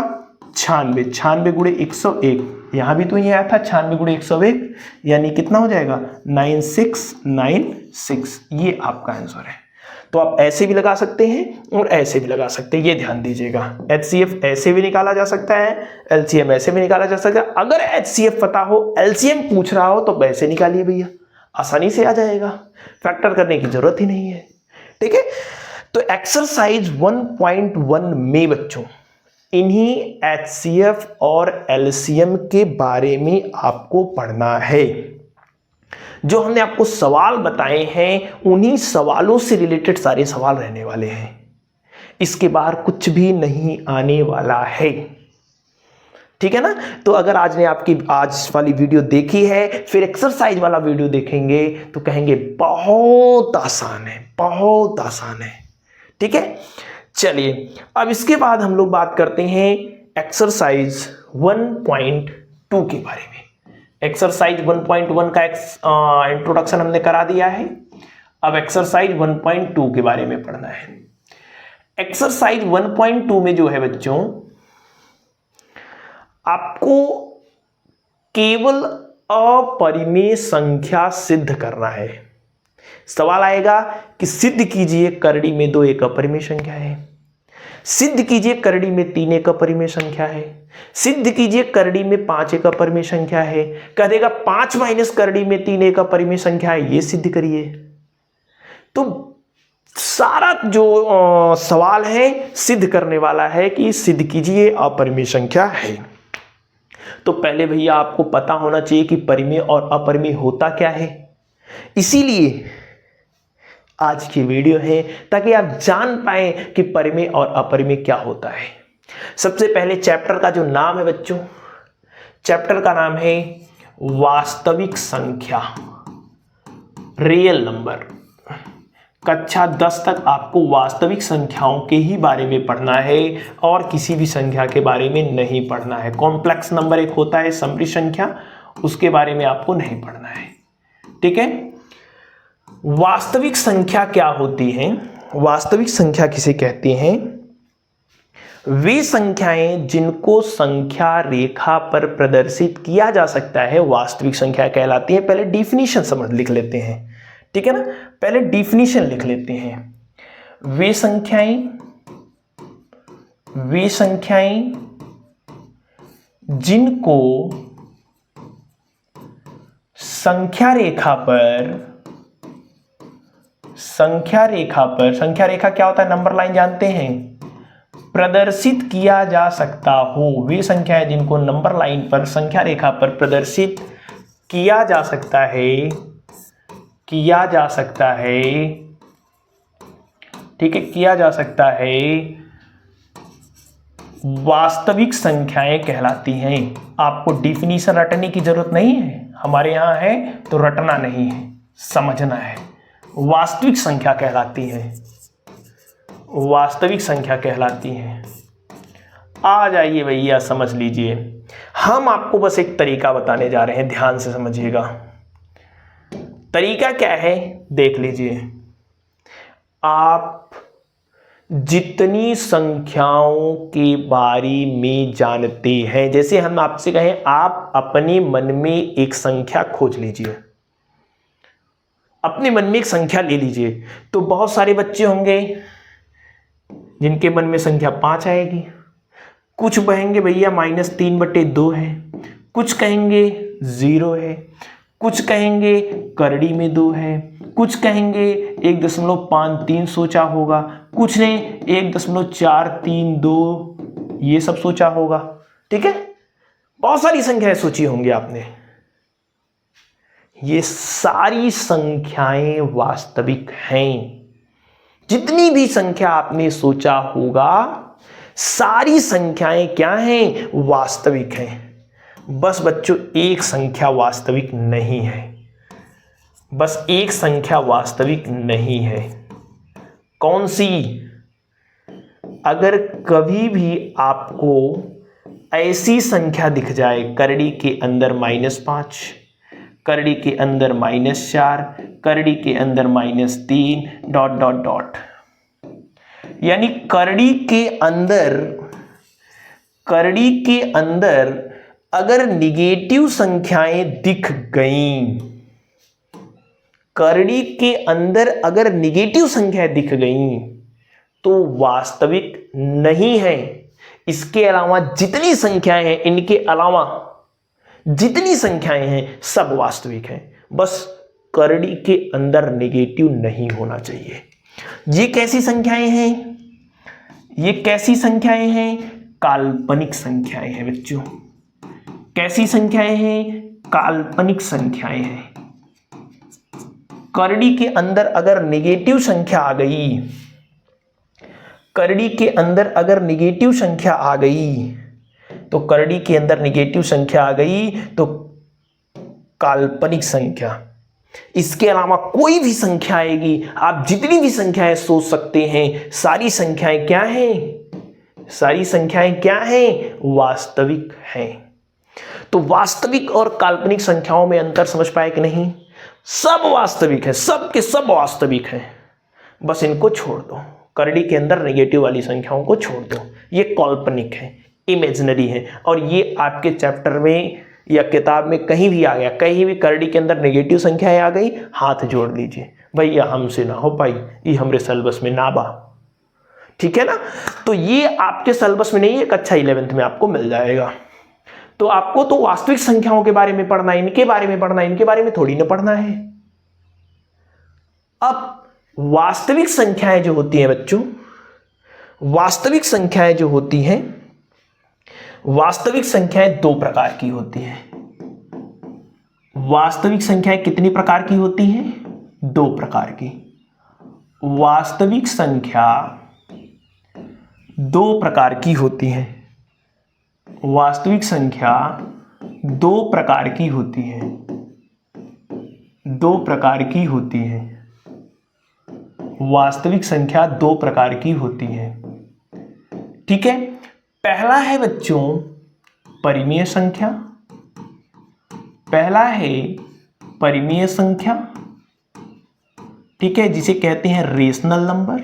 96, 96 गुणे 101, यहां भी तो ये आया था 96 गुणे 101, यानी कितना हो जाएगा 9696। ये आपका आंसर है। तो आप ऐसे भी लगा सकते हैं और ऐसे भी लगा सकते हैं, ये ध्यान दीजिएगा। एचसीएफ ऐसे भी निकाला जा सकता है, एलसीएम ऐसे भी निकाला जा सकता है। अगर एचसीएफ पता हो, एलसीएम पूछ रहा हो तो वैसे निकालिए भैया, आसानी से आ जाएगा, फैक्टर करने की जरूरत ही नहीं है, ठीक है। तो एक्सरसाइज 1.1 में बच्चों इन्हीं एचसीएफ और एलसीएम के बारे में आपको पढ़ना है। जो हमने आपको सवाल बताए हैं उन्हीं सवालों से रिलेटेड सारे सवाल रहने वाले हैं, इसके बाहर कुछ भी नहीं आने वाला है, ठीक है ना। तो अगर आज ने आपकी आज वाली वीडियो देखी है, फिर एक्सरसाइज वाला वीडियो देखेंगे तो कहेंगे बहुत आसान है, बहुत आसान है, ठीक है। चलिए अब इसके बाद हम लोग बात करते हैं एक्सरसाइज 1.2 के बारे में। एक्सरसाइज 1.1 का इंट्रोडक्शन हमने करा दिया है, अब एक्सरसाइज 1.2 के बारे में पढ़ना है। एक्सरसाइज 1.2 में जो है बच्चों, आपको केवल अपरिमेय संख्या सिद्ध करना है। सवाल आएगा कि सिद्ध कीजिए करड़ी में 2 एक अपरिमेय संख्या है, सिद्ध कीजिए करड़ी में 3 एक अपरिमेय संख्या है, सिद्ध कीजिए करड़ी में 5 एक अपरिमेय संख्या है। कह देगा 5 माइनस करड़ी में 3 एक अपरिमेय संख्या है, ये सिद्ध करिए। तो सारा जो सवाल है सिद्ध करने वाला है कि सिद्ध कीजिए अपरिमेय संख्या है। तो पहले भैया आपको पता होना चाहिए कि परिमेय और अपरिमेय होता क्या है, इसीलिए आज की वीडियो है ताकि आप जान पाए कि परिमेय और अपरिमेय क्या होता है। सबसे पहले चैप्टर का जो नाम है बच्चों, चैप्टर का नाम है वास्तविक संख्या, रियल नंबर। कक्षा 10 तक आपको वास्तविक संख्याओं के ही बारे में पढ़ना है और किसी भी संख्या के बारे में नहीं पढ़ना है। कॉम्प्लेक्स नंबर एक होता है समरी संख्या, उसके बारे में आपको नहीं पढ़ना है, ठीक है। वास्तविक संख्या क्या होती है, वास्तविक संख्या किसे कहते हैं, वे संख्याएं जिनको संख्या रेखा पर प्रदर्शित किया जा सकता है वास्तविक संख्या कहलाती है। पहले डिफिनीशन समझ लिख लेते हैं, ठीक है ना, पहले डिफिनीशन लिख लेते हैं। वे संख्याएं जिनको संख्या रेखा क्या होता है, नंबर लाइन जानते हैं, प्रदर्शित किया जा सकता हो। वे संख्याएं जिनको नंबर लाइन पर संख्या रेखा पर प्रदर्शित किया जा सकता है, ठीक है, किया जा सकता है, वास्तविक संख्याएं कहलाती हैं। आपको डिफिनीशन रटने की जरूरत नहीं है, हमारे यहां है तो रटना नहीं है, समझना है। वास्तविक संख्या कहलाती है, वास्तविक संख्या कहलाती है। आ जाइए भैया समझ लीजिए, हम आपको बस एक तरीका बताने जा रहे हैं, ध्यान से समझिएगा। तरीका क्या है देख लीजिए। आप जितनी संख्याओं के बारे में जानते हैं। जैसे हम आपसे कहें आप अपने मन में एक संख्या खोज लीजिए, अपने मन में एक संख्या ले लीजिए, तो बहुत सारे बच्चे होंगे जिनके मन में संख्या 5 आएगी, कुछ कहेंगे भैया -3/2 है, कुछ कहेंगे 0 है, कुछ कहेंगे करड़ी में 2 है, कुछ कहेंगे 1.53 सोचा होगा, कुछ ने 1.432 ये सब सोचा होगा। ठीक है, बहुत सारी संख्याएं सोची होंगी आपने। ये सारी संख्याएं वास्तविक हैं। जितनी भी संख्या आपने सोचा होगा सारी संख्याएं क्या हैं? वास्तविक हैं। बस बच्चों एक संख्या वास्तविक नहीं है, बस एक संख्या वास्तविक नहीं है। कौन सी? अगर कभी भी आपको ऐसी संख्या दिख जाए करड़ी के अंदर -5, करड़ी के अंदर -4, करड़ी के अंदर -3 ... यानी करड़ी के अंदर अगर निगेटिव संख्याएं दिख गईं, करड़ी के अंदर अगर निगेटिव संख्याएं दिख गईं तो वास्तविक नहीं है। इसके अलावा जितनी संख्याएं हैं, इनके अलावा जितनी संख्याएं हैं सब वास्तविक हैं, बस करड़ी के अंदर नेगेटिव नहीं होना चाहिए। ये कैसी संख्याएं हैं? ये कैसी संख्याएं हैं? काल्पनिक संख्याएं हैं बच्चों। कैसी संख्याएं हैं? काल्पनिक संख्याएं हैं। करड़ी के अंदर अगर नेगेटिव संख्या आ गई, करड़ी के अंदर अगर नेगेटिव संख्या आ गई तो करड़ी के अंदर नेगेटिव संख्या आ गई तो काल्पनिक संख्या। इसके अलावा कोई भी संख्या आएगी, आप जितनी भी संख्याएं सोच सकते हैं, सारी संख्याएं क्या हैं? सारी संख्याएं क्या हैं? वास्तविक हैं। तो वास्तविक और काल्पनिक संख्याओं में अंतर समझ पाए कि नहीं? सब वास्तविक है, सब के सब वास्तविक हैं, बस इनको छोड़ दो। करड़ी के अंदर नेगेटिव वाली संख्याओं को छोड़ दो, ये काल्पनिक है, इमेजिनरी है। और ये आपके चैप्टर में या किताब में कहीं भी आ गया, कहीं भी करड़ी के अंदर नेगेटिव संख्याएं आ गई, हाथ जोड़ लीजिए, भैया हमसे ना हो पाई, ये हमरे सिलेबस में ना बा। ठीक है ना? तो ये आपके सिलेबस में नहीं है, कक्षा 11th में आपको मिल जाएगा। तो आपको तो वास्तविक संख्याओं के बारे में पढ़ना है, इनके बारे में पढ़ना है, इनके बारे में थोड़ी ना पढ़ना है। अब वास्तविक संख्याएं जो होती हैं बच्चों, वास्तविक संख्याएं जो होती हैं, वास्तविक संख्याएं 2 प्रकार की होती हैं। वास्तविक संख्याएं कितनी प्रकार की होती हैं? 2 प्रकार की। वास्तविक संख्या 2 प्रकार की होती है। वास्तविक संख्या 2 प्रकार की होती है। 2 प्रकार की होती है। वास्तविक संख्या 2 प्रकार की होती है। ठीक है, पहला है बच्चों परिमेय संख्या। पहला है परिमेय संख्या, ठीक है, जिसे कहते हैं रेशनल नंबर।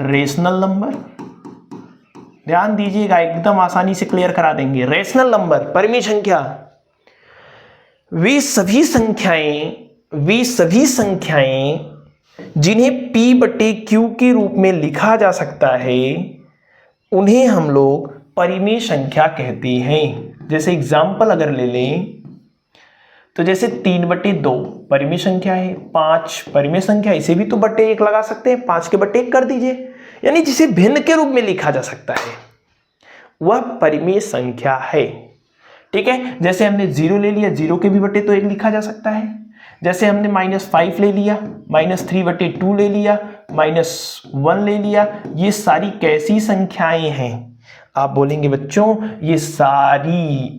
रेशनल नंबर, ध्यान दीजिएगा, एकदम आसानी से क्लियर करा देंगे। रेशनल नंबर, परिमेय संख्या, वे सभी संख्याएं जिन्हें P/Q के रूप में लिखा जा सकता है, उन्हें हम लोग परिमेय संख्या कहते हैं। जैसे एग्जाम्पल अगर ले लें तो जैसे 3/2 परिमेय संख्या है, 5 परिमेय संख्या, इसे भी तो बट्टे 1 लगा सकते हैं, 5 के बट्टे 1 कर दीजिए, यानी जिसे भिन्न के रूप में लिखा जा सकता है वह परिमेय संख्या है। ठीक है, जैसे हमने 0 ले लिया, 0 के भी बट्टे तो 1 लिखा जा सकता है। जैसे हमने -5 ले लिया, -3/2 ले लिया, -1 ले लिया, ये सारी कैसी संख्याएं हैं? आप बोलेंगे बच्चों ये सारी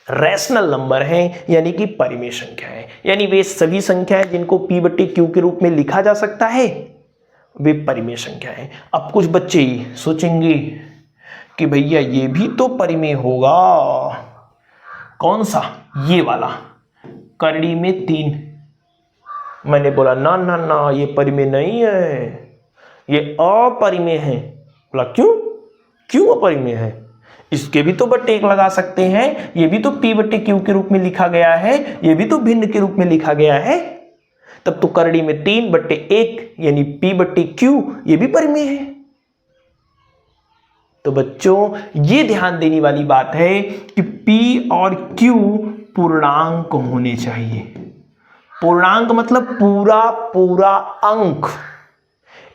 रैशनल नंबर हैं, यानी कि परिमेय संख्या है। यानी वे सभी संख्याएं जिनको P/Q के रूप में लिखा जा सकता है वे परिमेय संख्या है। अब कुछ बच्चे सोचेंगे कि भैया ये भी तो परिमेय होगा। कौन सा? ये वाला, करड़ी में 3, मैंने बोला ना ना ना, ये परिमेय नहीं है, ये अपरिमेय है। बोला क्यों, क्यों अपरिमेय है? इसके भी तो बट्टे 1 लगा सकते हैं, ये भी तो p बट्टे q के रूप में लिखा गया है, ये भी तो भिन्न के रूप में लिखा गया है। तब तो करड़ी में 3 बट्टे 1 यानी p बट्टे q ये भी परिमेय है। तो बच्चों ये ध्यान देने वाली बात है कि p और q पूर्णांक होने चाहिए। पूर्णांक मतलब पूरा पूरा अंक,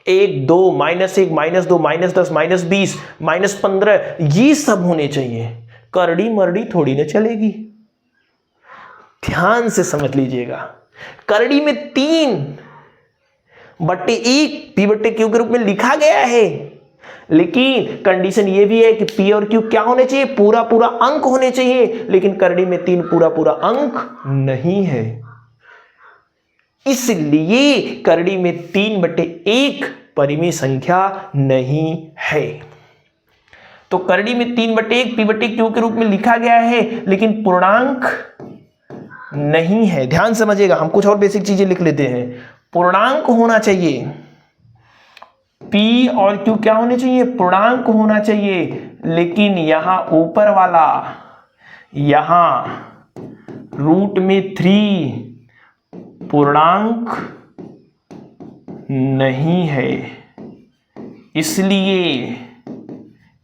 1, 2, -1, -2, -10, -20, -15 ये सब होने चाहिए। करड़ी मरड़ी थोड़ी ना चलेगी। ध्यान से समझ लीजिएगा, करड़ी में 3 बट्टे 1 p बट्टे q के रूप में लिखा गया है, लेकिन कंडीशन ये भी है कि p और q क्या होने चाहिए, पूरा पूरा अंक होने चाहिए। लेकिन करड़ी में 3 पूरा पूरा अंक नहीं है, इसलिए करड़ी में 3 बट्टे 1 परिमेय संख्या नहीं है। तो करड़ी में 3 बट्टे 1 p बट्टे q के रूप में लिखा गया है, लेकिन पूर्णांक नहीं है। ध्यान समझिएगा, हम कुछ और बेसिक चीजें लिख लेते हैं। पूर्णांक होना चाहिए, p और q क्या होने चाहिए, पूर्णांक होना चाहिए। लेकिन यहां ऊपर वाला, यहां √3 पूर्णांक नहीं है,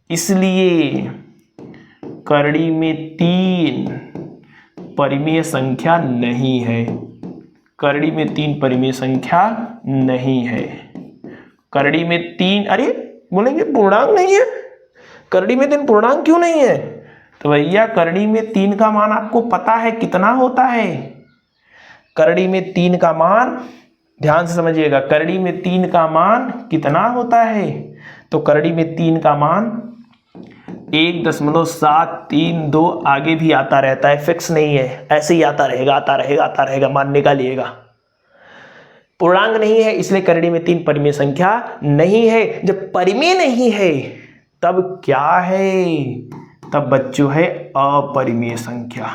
इसलिए करड़ी में 3 परिमेय संख्या नहीं है। करड़ी में 3 परिमेय संख्या नहीं है। करड़ी में 3, अरे बोलेंगे पूर्णांक नहीं है, करड़ी में 3 पूर्णांक क्यों नहीं है? तो भैया करड़ी में 3 का मान आपको पता है कितना होता है। करड़ी में 3 का मान, ध्यान से समझिएगा, करड़ी में 3 का मान कितना होता है? तो करड़ी में 3 का मान 1.732 आगे भी आता रहता है, फिक्स नहीं है, ऐसे ही आता रहेगा, आता रहेगा, आता रहेगा, मान निकालिएगा। पूर्णांक नहीं है, इसलिए करड़ी में 3 परिमेय संख्या नहीं है। जब परिमेय नहीं है तब क्या है? तब बच्चों है अपरिमेय संख्या।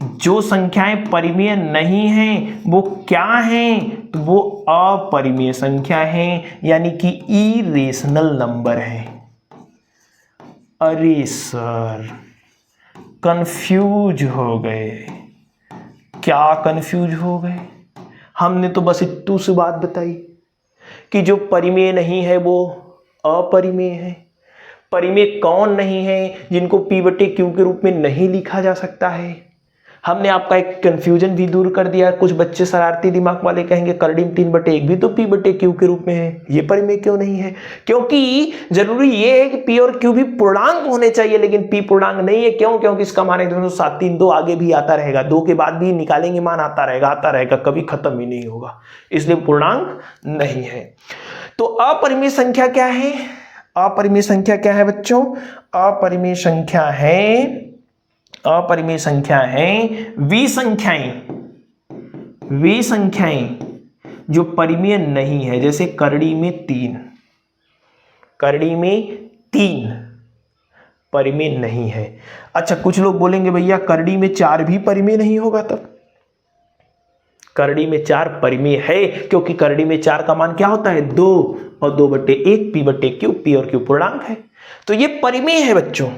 जो संख्याएं परिमेय नहीं हैं वो क्या हैं? तो वो अपरिमेय संख्या हैं, यानी कि इरेशनल नंबर है। अरे सर कंफ्यूज हो गए, क्या कंफ्यूज हो गए? हमने तो बस इतनी सी बात बताई कि जो परिमेय नहीं है वो अपरिमेय है। परिमेय कौन नहीं है? जिनको p बटे q के रूप में नहीं लिखा जा सकता है। हमने आपका एक कंफ्यूजन भी दूर कर दिया। कुछ बच्चे शरारती दिमाग वाले कहेंगे करड़ी में 3 बटे 1 भी तो p बटे q के रूप में है, ये परिमेय क्यों नहीं है? क्योंकि जरूरी ये है कि p और q भी पूर्णांक होने चाहिए, लेकिन p पूर्णांक नहीं है। क्यों? क्योंकि इसका मान 732 आगे भी आता रहेगा, 2 के बाद भी निकालेंगे मान आता रहेगा, कभी खत्म ही नहीं होगा, इसलिए पूर्णांक नहीं है। तो अपरिमेय संख्या क्या है? अपरिमेय संख्या क्या है बच्चों? अपरिमेय संख्या है वे संख्याएं जो परिमेय नहीं है। जैसे करड़ी में 3 परिमेय नहीं है। अच्छा, कुछ लोग बोलेंगे भैया करड़ी में 4 भी परिमेय नहीं होगा। तब करड़ी में 4 परिमेय है, क्योंकि करड़ी में 4 का मान क्या होता है? 2 और 2 बटे 1 p बटे q, p और q पूर्णांक है, तो ये परिमेय है बच्चों।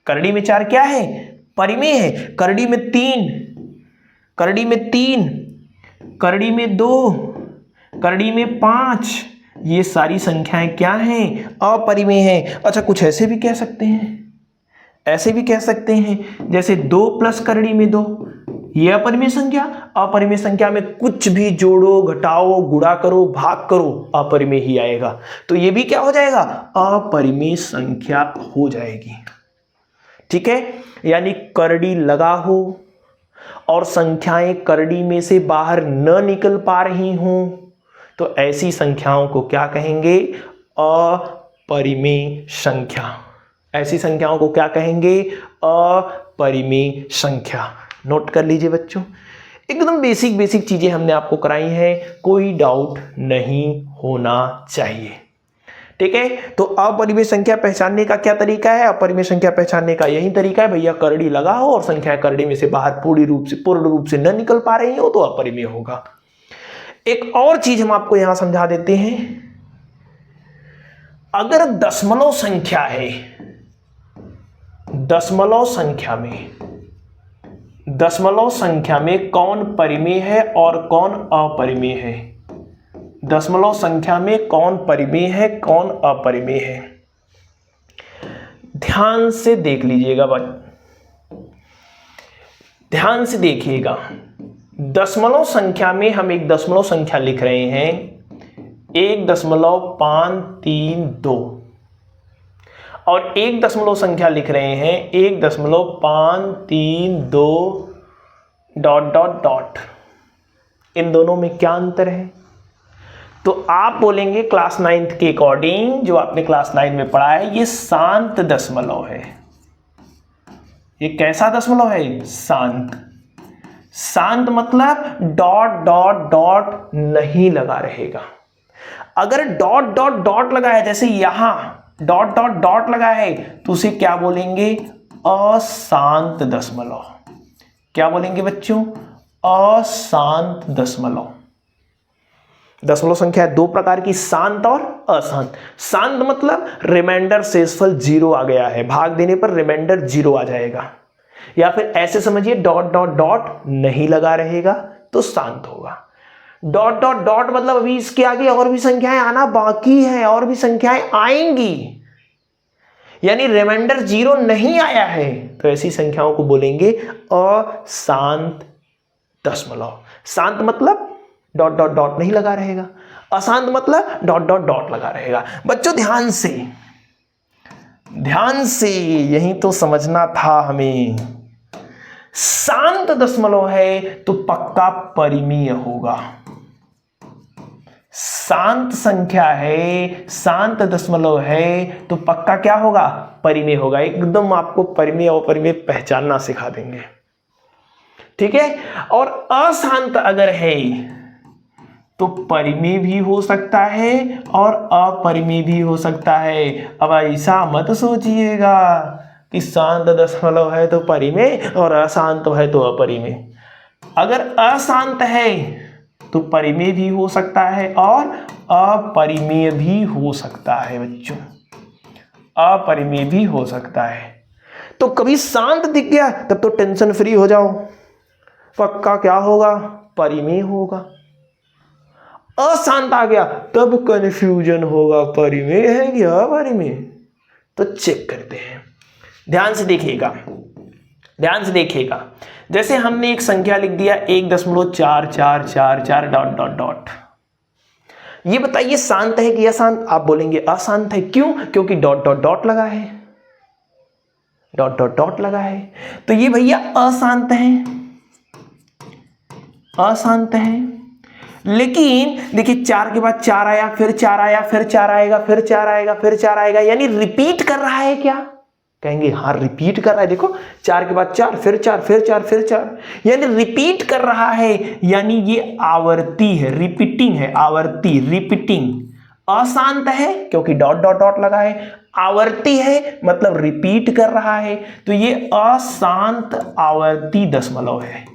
करड़ी में 4 क्या है? परिमेय है। करड़ी में 3, करड़ी में 2, करड़ी में 5, ये सारी संख्याएं क्या हैं? अपरिमेय हैं। अच्छा, कुछ ऐसे भी कह सकते हैं, जैसे 2 प्लस करड़ी में 2, ये अपरिमेय संख्या। अपरिमेय संख्या में कुछ भी जोड़ो, घटाओ, गुणा करो, भाग करो, अपरिमेय ही आएगा। तो ये भी क्या हो जाएगा? अपरिमेय संख्या हो जाएगी। ठीक है, यानी करड़ी लगा हो और संख्याएं करड़ी में से बाहर न निकल पा रही हों तो ऐसी संख्याओं को क्या कहेंगे? अपरिमेय संख्या। ऐसी संख्याओं को क्या कहेंगे? अपरिमेय संख्या। नोट कर लीजिए बच्चों, एकदम बेसिक चीजें हमने आपको कराई हैं, कोई डाउट नहीं होना चाहिए। ठीक है, तो अपरिमेय संख्या पहचानने का क्या तरीका है? अपरिमेय संख्या पहचानने का यही तरीका है भैया, करड़ी लगा हो और संख्या करड़ी में से बाहर पूर्ण रूप से न निकल पा रही हो तो अपरिमेय होगा। एक और चीज हम आपको यहां समझा देते हैं। अगर दशमलव संख्या है, दशमलव संख्या में कौन परिमेय है और कौन अपरिमेय है, दशमलव संख्या में कौन परिमेय है कौन अपरिमेय है, ध्यान से देख लीजिएगा बच्चों, ध्यान से देखिएगा। दशमलव संख्या में हम एक दशमलव संख्या लिख रहे हैं 1.532 और एक दशमलव संख्या लिख रहे हैं 1.532 ... इन दोनों में क्या अंतर है? तो आप बोलेंगे क्लास 9th के अकॉर्डिंग, जो आपने क्लास 9 में पढ़ा है, ये शांत दशमलव है। ये कैसा दशमलव है? शांत। शांत मतलब ... नहीं लगा रहेगा। अगर ... लगा है, जैसे यहां ... लगा है, तो उसे क्या बोलेंगे? अशांत दशमलव। क्या बोलेंगे बच्चों? अशांत दशमलव। दशमलव संख्या दो प्रकार की, शांत और अशांत। शांत मतलब रिमाइंडर शेषफल 0 आ गया है, भाग देने पर रिमाइंडर 0 आ जाएगा, या फिर ऐसे समझिए ... नहीं लगा रहेगा तो शांत होगा। ... मतलब अभी इसके आगे और भी संख्याएं आना बाकी है, और भी संख्याएं आएंगी, यानी रिमाइंडर 0 नहीं आया है, तो ऐसी संख्याओं को बोलेंगे अशांत दशमलव। शांत मतलब ... नहीं लगा रहेगा, अशांत मतलब ... लगा रहेगा। बच्चों ध्यान से यही तो समझना था हमें। शांत दशमलव है तो पक्का परिमेय होगा। शांत संख्या है, शांत दशमलव है तो पक्का क्या होगा? परिमेय होगा। एकदम आपको परिमेय और अपरिमेय पहचानना सिखा देंगे, ठीक है। और अशांत अगर है तो परिमेय भी हो सकता है और अपरिमेय भी हो सकता है। अब ऐसा मत सोचिएगा कि शांत दशमलव है तो परिमेय और अशांत है तो अपरिमेय। अगर अशांत है तो परिमेय भी हो सकता है और अपरिमेय भी हो सकता है बच्चों, अपरिमेय भी हो सकता है। तो कभी शांत दिख गया तब तो टेंशन फ्री हो जाओ, पक्का क्या होगा? परिमेय होगा। अशांत आ गया तब कंफ्यूजन होगा, परिमेय है कि अपरिमेय। तो चेक करते हैं, ध्यान से देखिएगा, ध्यान से देखिएगा। जैसे हमने एक संख्या लिख दिया 1.4444 ... ये बताइए शांत है कि अशांत? आप बोलेंगे अशांत है। क्यों? क्योंकि ... लगा है, ... लगा है। तो ये भैया अशांत है, अशांत है। लेकिन देखिए 4 के बाद 4 आया, फिर 4 आया, फिर 4 आएगा, फिर 4 आएगा, फिर 4 आएगा, यानी रिपीट कर रहा है क्या? कहेंगे हाँ रिपीट कर रहा है। देखो 4 के बाद 4, फिर 4, फिर 4, फिर 4, यानी रिपीट कर रहा है, यानी ये आवर्ती है, रिपीटिंग है, आवर्ती, रिपीटिंग। अशांत है क्योंकि ... लगा है, आवर्ती है मतलब रिपीट कर रहा है, तो ये अशांत आवर्ती दशमलव है,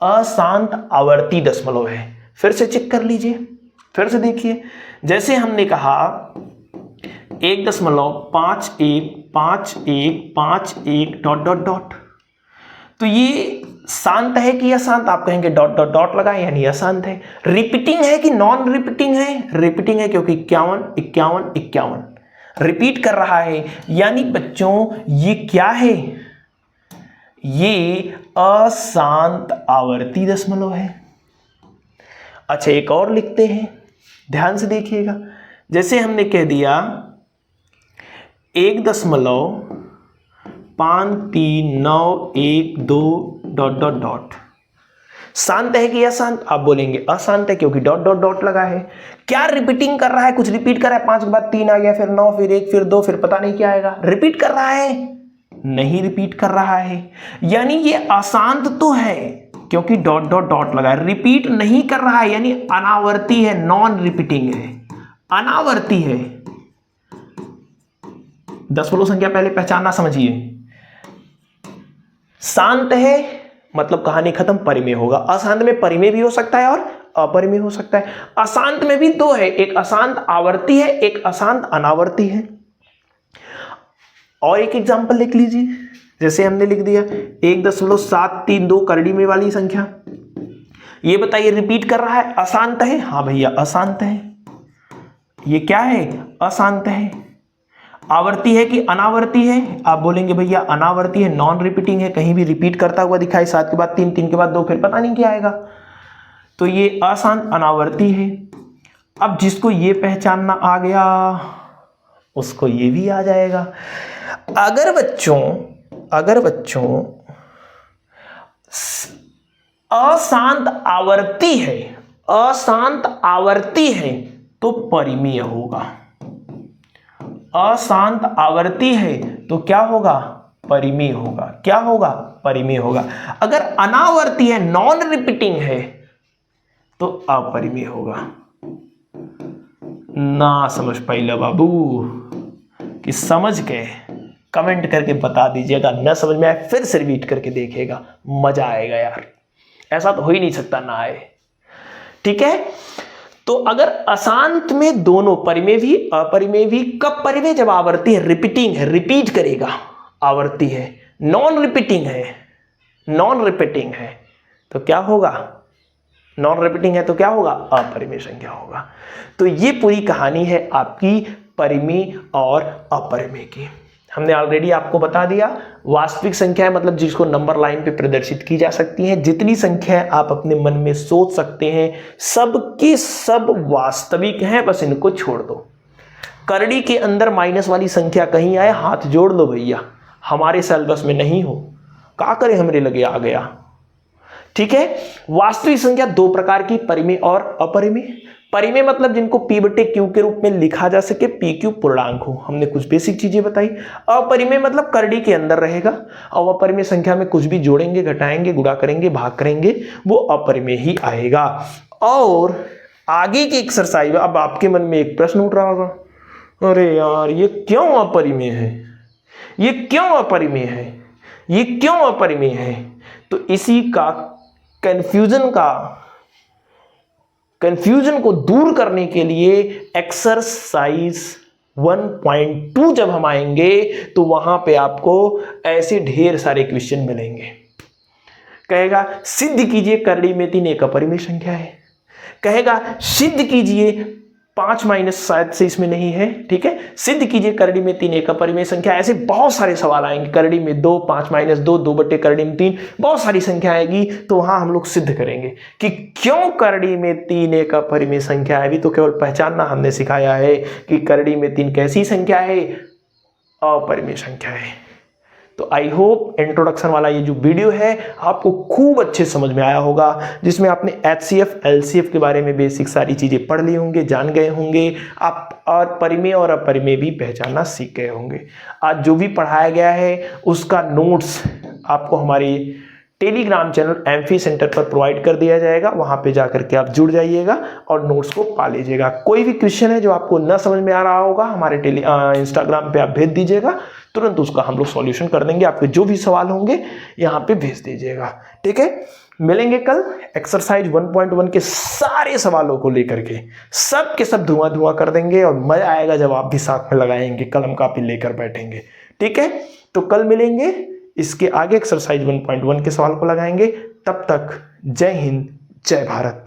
अशांत आवर्ती दशमलव है। फिर से चेक कर लीजिए, फिर से देखिए। जैसे हमने कहा 1.515151 ... तो ये शांत है कि अशांत? आप कहेंगे ... लगा है यानी अशांत है। रिपीटिंग है कि नॉन रिपीटिंग है? रिपीटिंग है क्योंकि 51 51 51 रिपीट कर रहा है, यानी बच्चों ये क्या है? ये अशांत आवर्ती दशमलव है। अच्छा एक और लिखते हैं, ध्यान से देखिएगा। जैसे हमने कह दिया 1.5391 ... शांत है कि अशांत? आप बोलेंगे अशांत है क्योंकि ... लगा है। क्या रिपीटिंग कर रहा है? कुछ रिपीट कर रहा है। 5 के बाद 3 आ गया, फिर 9, फिर 1, फिर 2, फिर पता नहीं क्या आएगा। रिपीट कर रहा है? नहीं रिपीट कर रहा है, यानी ये अशांत तो है क्योंकि ... लगा है। रिपीट नहीं कर रहा है यानी अनावर्ती है, नॉन रिपीटिंग है, अनावर्ती है। दशमलव संख्या पहले पहचानना समझिए। शांत है मतलब कहानी खत्म, परिमेय होगा। अशांत में परिमेय भी हो सकता है और अपरिमेय हो सकता है। अशांत में भी दो है, एक अशांत आवर्ती है, एक अशांत अनावर्ती है। और एक एग्जांपल लिख लीजिए, जैसे हमने लिख दिया 1.732 करड़ी में वाली संख्या, ये बताइए रिपीट कर रहा है, अशांत है? हाँ भैया अशांत है। ये क्या है? अशांत है। आवर्ती है कि अनावर्ती है? आप बोलेंगे भैया अनावर्ती है, नॉन रिपीटिंग है, कहीं भी रिपीट करता हुआ दिखाई, 7 के बाद 3, 3 के बाद 2, फिर पता नहीं क्या आएगा। तो ये अशांत अनावर्ती है। अब जिसको ये पहचानना आ गया उसको ये भी आ जाएगा। अगर बच्चों अशांत आवर्ती है तो परिमेय होगा। अशांत आवर्ती है तो क्या होगा? परिमेय होगा। क्या होगा? परिमेय होगा। अगर अनावर्ती है, नॉन रिपीटिंग है, तो अपरिमेय होगा। ना समझ पाइला बाबू कि समझ गए? कमेंट करके बता दीजिएगा। न समझ में आए फिर से रिपीट करके देखिएगा, मजा आएगा यार। ऐसा तो हो ही नहीं सकता ना आए। ठीक है, तो अगर अशांत में दोनों परिमेय भी अपरिमेय भी, कब परिमेय? जब आवर्ती है, रिपीटिंग है, रिपीट करेगा, आवर्ती है। नॉन रिपीटिंग है तो क्या होगा? नॉन रिपीटिंग है तो क्या होगा? अपरिमेय संख्या होगा। तो ये पूरी कहानी है आपकी परिमेय और अपरिमेय की। हमने ऑलरेडी आपको बता दिया, वास्तविक संख्या है मतलब जिसको नंबर लाइन पे प्रदर्शित की जा सकती हैं। जितनी संख्याएं आप अपने मन में सोच सकते हैं सब की सब वास्तविक हैं, बस इनको छोड़ दो। करड़ी के अंदर माइनस वाली संख्या कहीं आए, हाथ जोड़ लो भैया, हमारे सिलेबस में नहीं हो, क्या करें, हमरे लगे आ गया। ठीक है, वास्तविक संख्या दो प्रकार की, परिमेय और अपरिमेय। परिमेय मतलब जिनको p/q के रूप में लिखा जा सके, p/q पूर्णांक हो, हमने कुछ बेसिक चीजें बताई। अपरिमेय मतलब करड़ी के अंदर रहेगा, और अपरिमेय संख्या में कुछ भी जोड़ेंगे, घटाएंगे, गुणा करेंगे, भाग करेंगे, वो अपरिमेय ही आएगा। और आगे की एक्सरसाइज, अब आपके मन में एक प्रश्न उठ रहा होगा, अरे यार ये क्यों अपरिमेय है, ये क्यों अपरिमेय है, ये क्यों अपरिमेय है? तो इसी का कंफ्यूजन को दूर करने के लिए एक्सरसाइज 1.2 जब हम आएंगे तो वहां पे आपको ऐसे ढेर सारे क्वेश्चन मिलेंगे। कहेगा सिद्ध कीजिए करड़ी में 3 एक अपरिमेय संख्या है, कहेगा सिद्ध कीजिए 5 - शायद से इसमें नहीं है, ठीक है, सिद्ध कीजिए करड़ी में 3 एक अपरिमेय संख्या। ऐसे बहुत सारे सवाल आएंगे, करड़ी में 2, 5 - 2, 2 करड़ी में 3, बहुत सारी संख्या आएगी। तो वहां हम लोग सिद्ध करेंगे कि क्यों करड़ी में 3 एक अपरिमेय संख्या है। अभी तो केवल पहचानना हमने सिखाया है कि करड़ी में 3 कैसी संख्या है, अपरिमेय संख्या है। तो आई होप इंट्रोडक्शन वाला ये जो वीडियो है आपको खूब अच्छे समझ में आया होगा, जिसमें आपने HCF, LCF के बारे में बेसिक सारी चीजें पढ़ ली होंगे, जान गए होंगे आप, और परिमेय और अपरिमेय भी पहचानना सीख गए होंगे। आज जो भी पढ़ाया गया है उसका नोट्स आपको हमारे टेलीग्राम चैनल एमफी सेंटर पर प्रोवाइड कर दिया जाएगा, वहां पे जाकर के आप जुड़ जाइएगा और नोट्स को पा लीजिएगा। कोई भी क्वेश्चन है जो आपको न समझ में आ रहा होगा, हमारे इंस्टाग्राम पे आप भेज दीजिएगा, तुरंत उसका हम लोग सॉल्यूशन कर देंगे। आपके जो भी सवाल होंगे यहाँ पे भेज दीजिएगा, ठीक है। मिलेंगे कल एक्सरसाइज 1.1 के सारे सवालों को लेकर के, सब के सब धुआं धुआं कर देंगे और मजा आएगा जब आप भी साथ में लगाएंगे, कलम कापी लेकर बैठेंगे, ठीक है। तो कल मिलेंगे, इसके आगे एक्सरसाइज 1.1 के सवाल को लगाएंगे। तब तक जय हिंद, जय भारत।